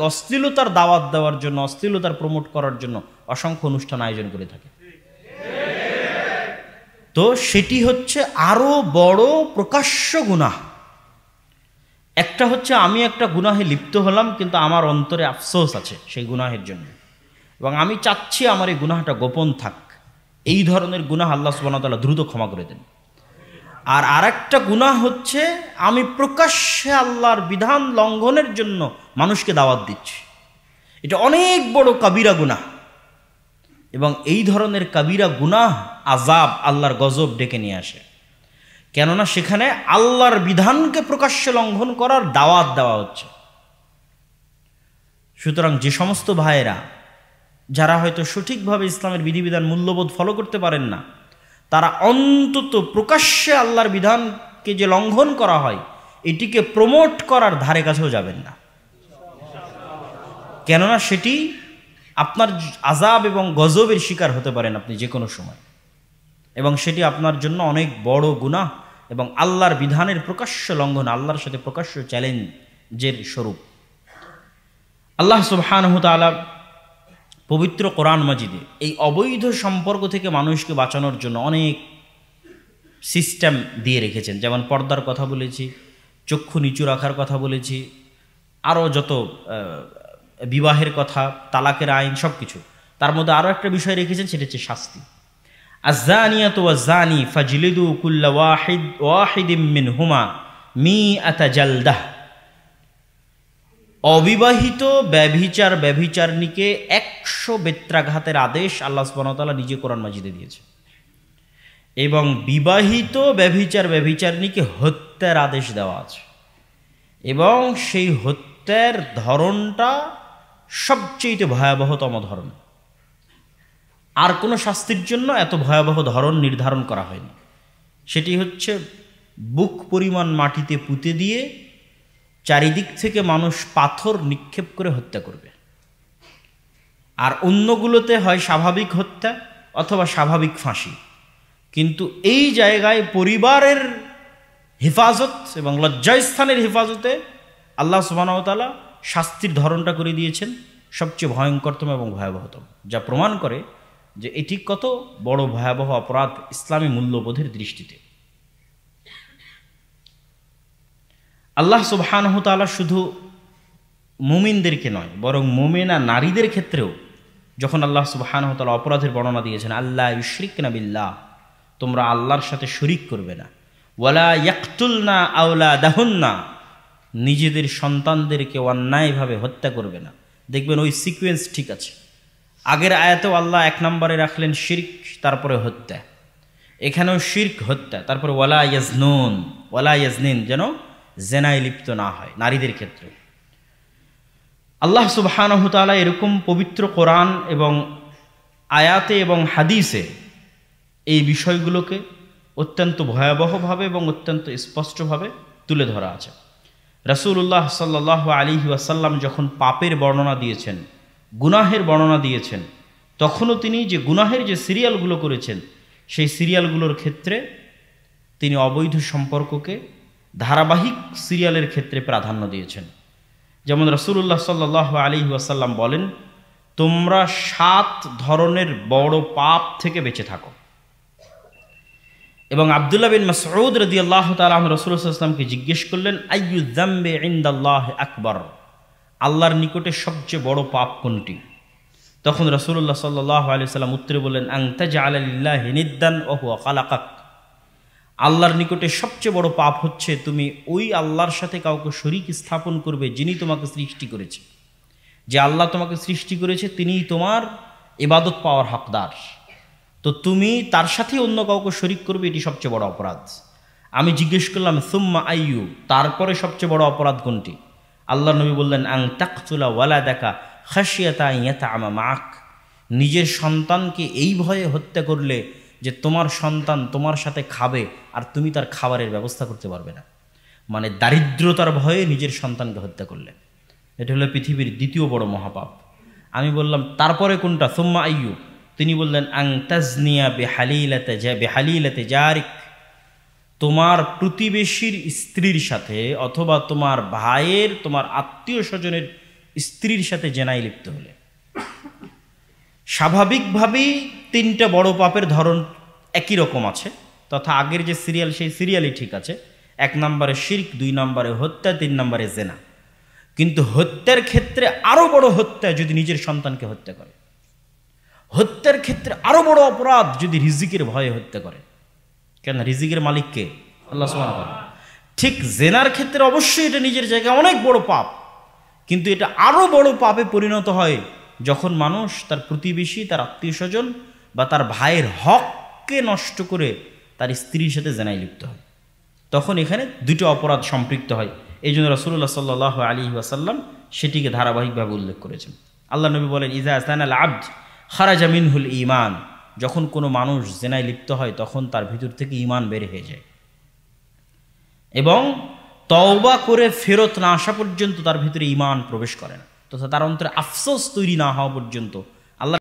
অশ্লীলতার দাওয়াত দেওয়ার জন্য, অশ্লীলতার প্রমোট করার জন্য অসংখ্য অনুষ্ঠান আয়োজন করে থাকে। তো সেটি হচ্ছে আরো বড় প্রকাশ্য গুনাহ। একটা হচ্ছে আমি একটা গুনাহে লিপ্ত হলাম, কিন্তু আমার অন্তরে আফসোস আছে সেই গুনাহের জন্য, এবং আমি চাচ্ছি আমার এই গুনাহটা গোপন থাক। এই ধরনের গুনাহ আল্লাহ সুবহানাহু ওয়া তাআলা দ্রুত ক্ষমা করে দেন। আর আরেকটা গুনাহ হচ্ছে আমি প্রকাশ্যে আল্লাহর বিধান লঙ্ঘনের জন্য মানুষকে দাওয়াত দিচ্ছি, এটা অনেক বড় কাবিরা গুনাহ। এবং এই ধরনের কাবিরা গুনাহ আযাব, আল্লাহর গজব ডেকে নিয়ে আসে, কেননা সেখানে আল্লাহর বিধানকে প্রকাশ্যে লঙ্ঘন করার দাওয়াত দেওয়া হচ্ছে। সুতরাং যে সমস্ত ভাইয়েরা যারা হয়তো সঠিকভাবে ইসলামের বিধিবিধান মূল্যবোধ ফলো করতে পারেন না, তারা অন্তত প্রকাশ্যে আল্লাহর বিধানকে যে লঙ্ঘন করা হয় এটিকে প্রমোট করার ধারে কাছেও যাবেন না, কেননা সেটি আপনার আযাব এবং গজবের শিকার হতে পারেন আপনি যে কোনো সময়, এবং সেটি আপনার জন্য অনেক বড় গুনাহ এবং আল্লাহর বিধানের প্রকাশ্য লঙ্ঘন, আল্লাহর সাথে প্রকাশ্য চ্যালেঞ্জের স্বরূপ। আল্লাহ সুবহানাহু ওয়া তাআলা পবিত্র কোরআন মাজিদে এই অবৈধ সম্পর্ক থেকে মানুষকে বাঁচানোর জন্য অনেক সিস্টেম দিয়ে রেখেছেন। যেমন পর্দার কথা বলেছি, চক্ষু নিচু রাখার কথা বলেছি, আরও যত বিবাহের কথা, তালাকের আইন, সব কিছু। তার মধ্যে আরও একটা বিষয় রেখেছেন, সেটা হচ্ছে শাস্তি। আয-যানিয়াতু ওয়াজ-যানি ফাজলিদু কুল্লা ওয়াহিদিম মিনহুমা মিআতা জালদাহ। অবিবাহিত ব্যভিচারীকে 100 বেত্রাঘাতের আদেশ আল্লাহ সুবহানাহু ওয়া তাআলা নিজে কোরআন মাজিদে দিয়েছে, এবং বিবাহিত ব্যভিচারীকে হত্যার আদেশ দেওয়া আছে, এবং সেই হত্যার ধরনটা সবচেয়ে ভয়াবহতম ধরন। আর কোনো শাস্তির জন্য এত ভয়াবহ ধরন নির্ধারণ করা হয়নি। সেটি হচ্ছে বুক পরিমাণ মাটিতে পুঁতে দিয়ে চারিদিক থেকে মানুষ পাথর নিক্ষেপ করে হত্যা করবে। আর অন্যগুলোতে হয় স্বাভাবিক হত্যা অথবা স্বাভাবিক ফাঁসি, কিন্তু এই জায়গায় পরিবারের হেফাজত এবং লজ্জাস্থানের হেফাজতে আল্লাহ সুবহানাহু ওয়া তাআলা শাস্তির ধরনটা করে দিয়েছেন সবচেয়ে ভয়ঙ্করতম এবং ভয়াবহতম, যা প্রমাণ করে যে এটি কত বড় ভয়াবহ অপরাধ ইসলামী মূল্যবোধের দৃষ্টিতে। আল্লাহ সুবহানাহু ওয়া তাআলা শুধু মুমিনদেরকে নয়, বরং মুমিনা নারীদের ক্ষেত্রেও যখন আল্লাহ সুবহানাহু ওয়া তাআলা অপরাধের বর্ণনা দিয়েছেন, আল্লাহ ইউশরিকনা বিল্লাহ, তোমরা আল্লাহর সাথে শরীক করবে না, ওয়ালা ইয়াকতুলনা আওলাদাহুন্না, নিজেদের সন্তানদেরকে অন্যায়ভাবে হত্যা করবে না। দেখবেন ওই সিকোয়েন্স ঠিক আছে। আগের আয়াতেও আল্লাহ 1 নম্বরে রাখলেন শিরক, তারপরে হত্যা, এখানেও শিরক হত্যা, তারপরে ওয়ালা ইয়াজনুন ওয়ালা ইয়াজনিন, যেন জেনায় লিপ্ত না হয় নারীদের ক্ষেত্রে। আল্লাহ সুবহানাহু ওয়া তাআলা এরকম পবিত্র কোরআন এবং আয়াতে এবং হাদিসে এই বিষয়গুলোকে অত্যন্ত ভয়াবহভাবে এবং অত্যন্ত স্পষ্টভাবে তুলে ধরা আছে। রাসূলুল্লাহ সাল্লাল্লাহু আলাইহি ওয়াসাল্লাম যখন পাপের বর্ণনা দিয়েছেন, গুনাহের বর্ণনা দিয়েছেন, তখনও তিনি যে গুনাহের যে সিরিয়ালগুলো করেছেন, সেই সিরিয়ালগুলোর ক্ষেত্রে তিনি অবৈধ সম্পর্ককে ধারাবাহিক সিরিয়ালের ক্ষেত্রে প্রাধান্য দিয়েছেন। যেমন রাসূলুল্লাহ সাল্লাল্লাহু আলাইহি ওয়াসাল্লাম বলেন, তোমরা 7 ধরনের বড় পাপ থেকে বেঁচে থাকো। এবং আব্দুল্লাহ বিন মাসউদ রাদিয়াল্লাহু তাআলা আনহু রাসূলুল্লাহ সাল্লাল্লাহু আলাইহি ওয়াসাল্লামকে জিজ্ঞেস করলেন, আইয়ু যামবি ইনদাল্লাহি আকবার, আল্লাহর নিকটে সবচেয়ে বড় পাপ কোনটি? তখন রাসূলুল্লাহ সাল্লাল্লাহু আলাইহি ওয়াসাল্লাম উত্তরে বললেন, আন তাজআলা লিল্লাহি নিদ্দান ওয়া হুয়া খালাকাক, আল্লাহর নিকটে সবচেয়ে বড় পাপ হচ্ছে তুমি ওই আল্লাহর সাথে কাউকে শরীক স্থাপন করবে যিনি তোমাকে সৃষ্টি করেছে। যে আল্লাহ তোমাকে সৃষ্টি করেছে তিনিই তোমার ইবাদত পাওয়ার হকদার, তো তুমি তার সাথে অন্য কাউকে শরীক করবে, এটি সবচেয়ে বড় অপরাধ। আমি জিজ্ঞেস করলাম, সুম্মা আইয়ু, তারপরে সবচেয়ে বড় অপরাধ কোনটি? আল্লাহ নবী বললেন, আন তাকতুলা ওয়ালাদাকা খাশিয়াতা আন ইয়াতাআমা মাআক, নিজের সন্তানকে এই ভয়ে হত্যা করলে যে তোমার সন্তান তোমার সাথে খাবে আর তুমি তার খাবারের ব্যবস্থা করতে পারবে না, মানে দারিদ্রতার ভয়ে নিজের সন্তানকে হত্যা করলে। এটা হলো পৃথিবীর দ্বিতীয় বড় মহাপাপ। আমি বললাম, তারপরে কোনটা? সুম্মা আইয়ু, তিনি বললেন, আন তাজনিয়া বিহালিলাতি জারিক, তোমার প্রতিবেশীর স্ত্রীর সাথে অথবা তোমার ভাইয়ের, তোমার আত্মীয় স্বজনের স্ত্রীর সাথে জেনায় লিপ্ত হলে। স্বাভাবিকভাবেই 3টা বড় পাপের ধরন একই রকম আছে, তথা আগের যে সিরিয়াল সেই সিরিয়ালই ঠিক আছে। 1 নম্বরে শিরক, 2 নম্বরে হত্যা, 3 নম্বরে জেনা। কিন্তু হত্যার ক্ষেত্রে আরো বড় হত্যা যদি নিজের সন্তানকে হত্যা করে, হত্যার ক্ষেত্রে আরো বড় অপরাধ যদি রিজিকের ভয়ে হত্যা করে। কেন? রিজিকের মালিক কে? আল্লাহ সুবহানাহু ওয়া তাআলা। ঠিক জেনার ক্ষেত্রে অবশ্যই এটা নিজের জায়গায় অনেক বড় পাপ, কিন্তু এটা আরো বড় পাপে পরিণত হয় যখন মানুষ তার প্রতিবেশী, তার আত্মীয় স্বজন বা তার ভাইয়ের হককে নষ্ট করে তার স্ত্রীর সাথে জেনায় লিপ্ত হয়। তখন এখানে 2টো অপরাধ সম্পৃক্ত হয়। এই জন্য রাসূলুল্লাহ সাল্লাল্লাহু আলাইহি ওয়াসাল্লাম সেটিকে ধারাবাহিকভাবে উল্লেখ করেছেন। আল্লাহ নবী বলেন, ইযা জানাল আবদ খারাজা মিনহুল ঈমান, যখন কোনো মানুষ জেনায় লিপ্ত হয় তখন তার ভিতর থেকে ঈমান বের হয়ে যায়, এবং তওবা করে ফেরত না আসা পর্যন্ত তার ভিতরে ঈমান প্রবেশ করে না, তথা তার অন্তরে আফসোস তৈরি না হওয়া পর্যন্ত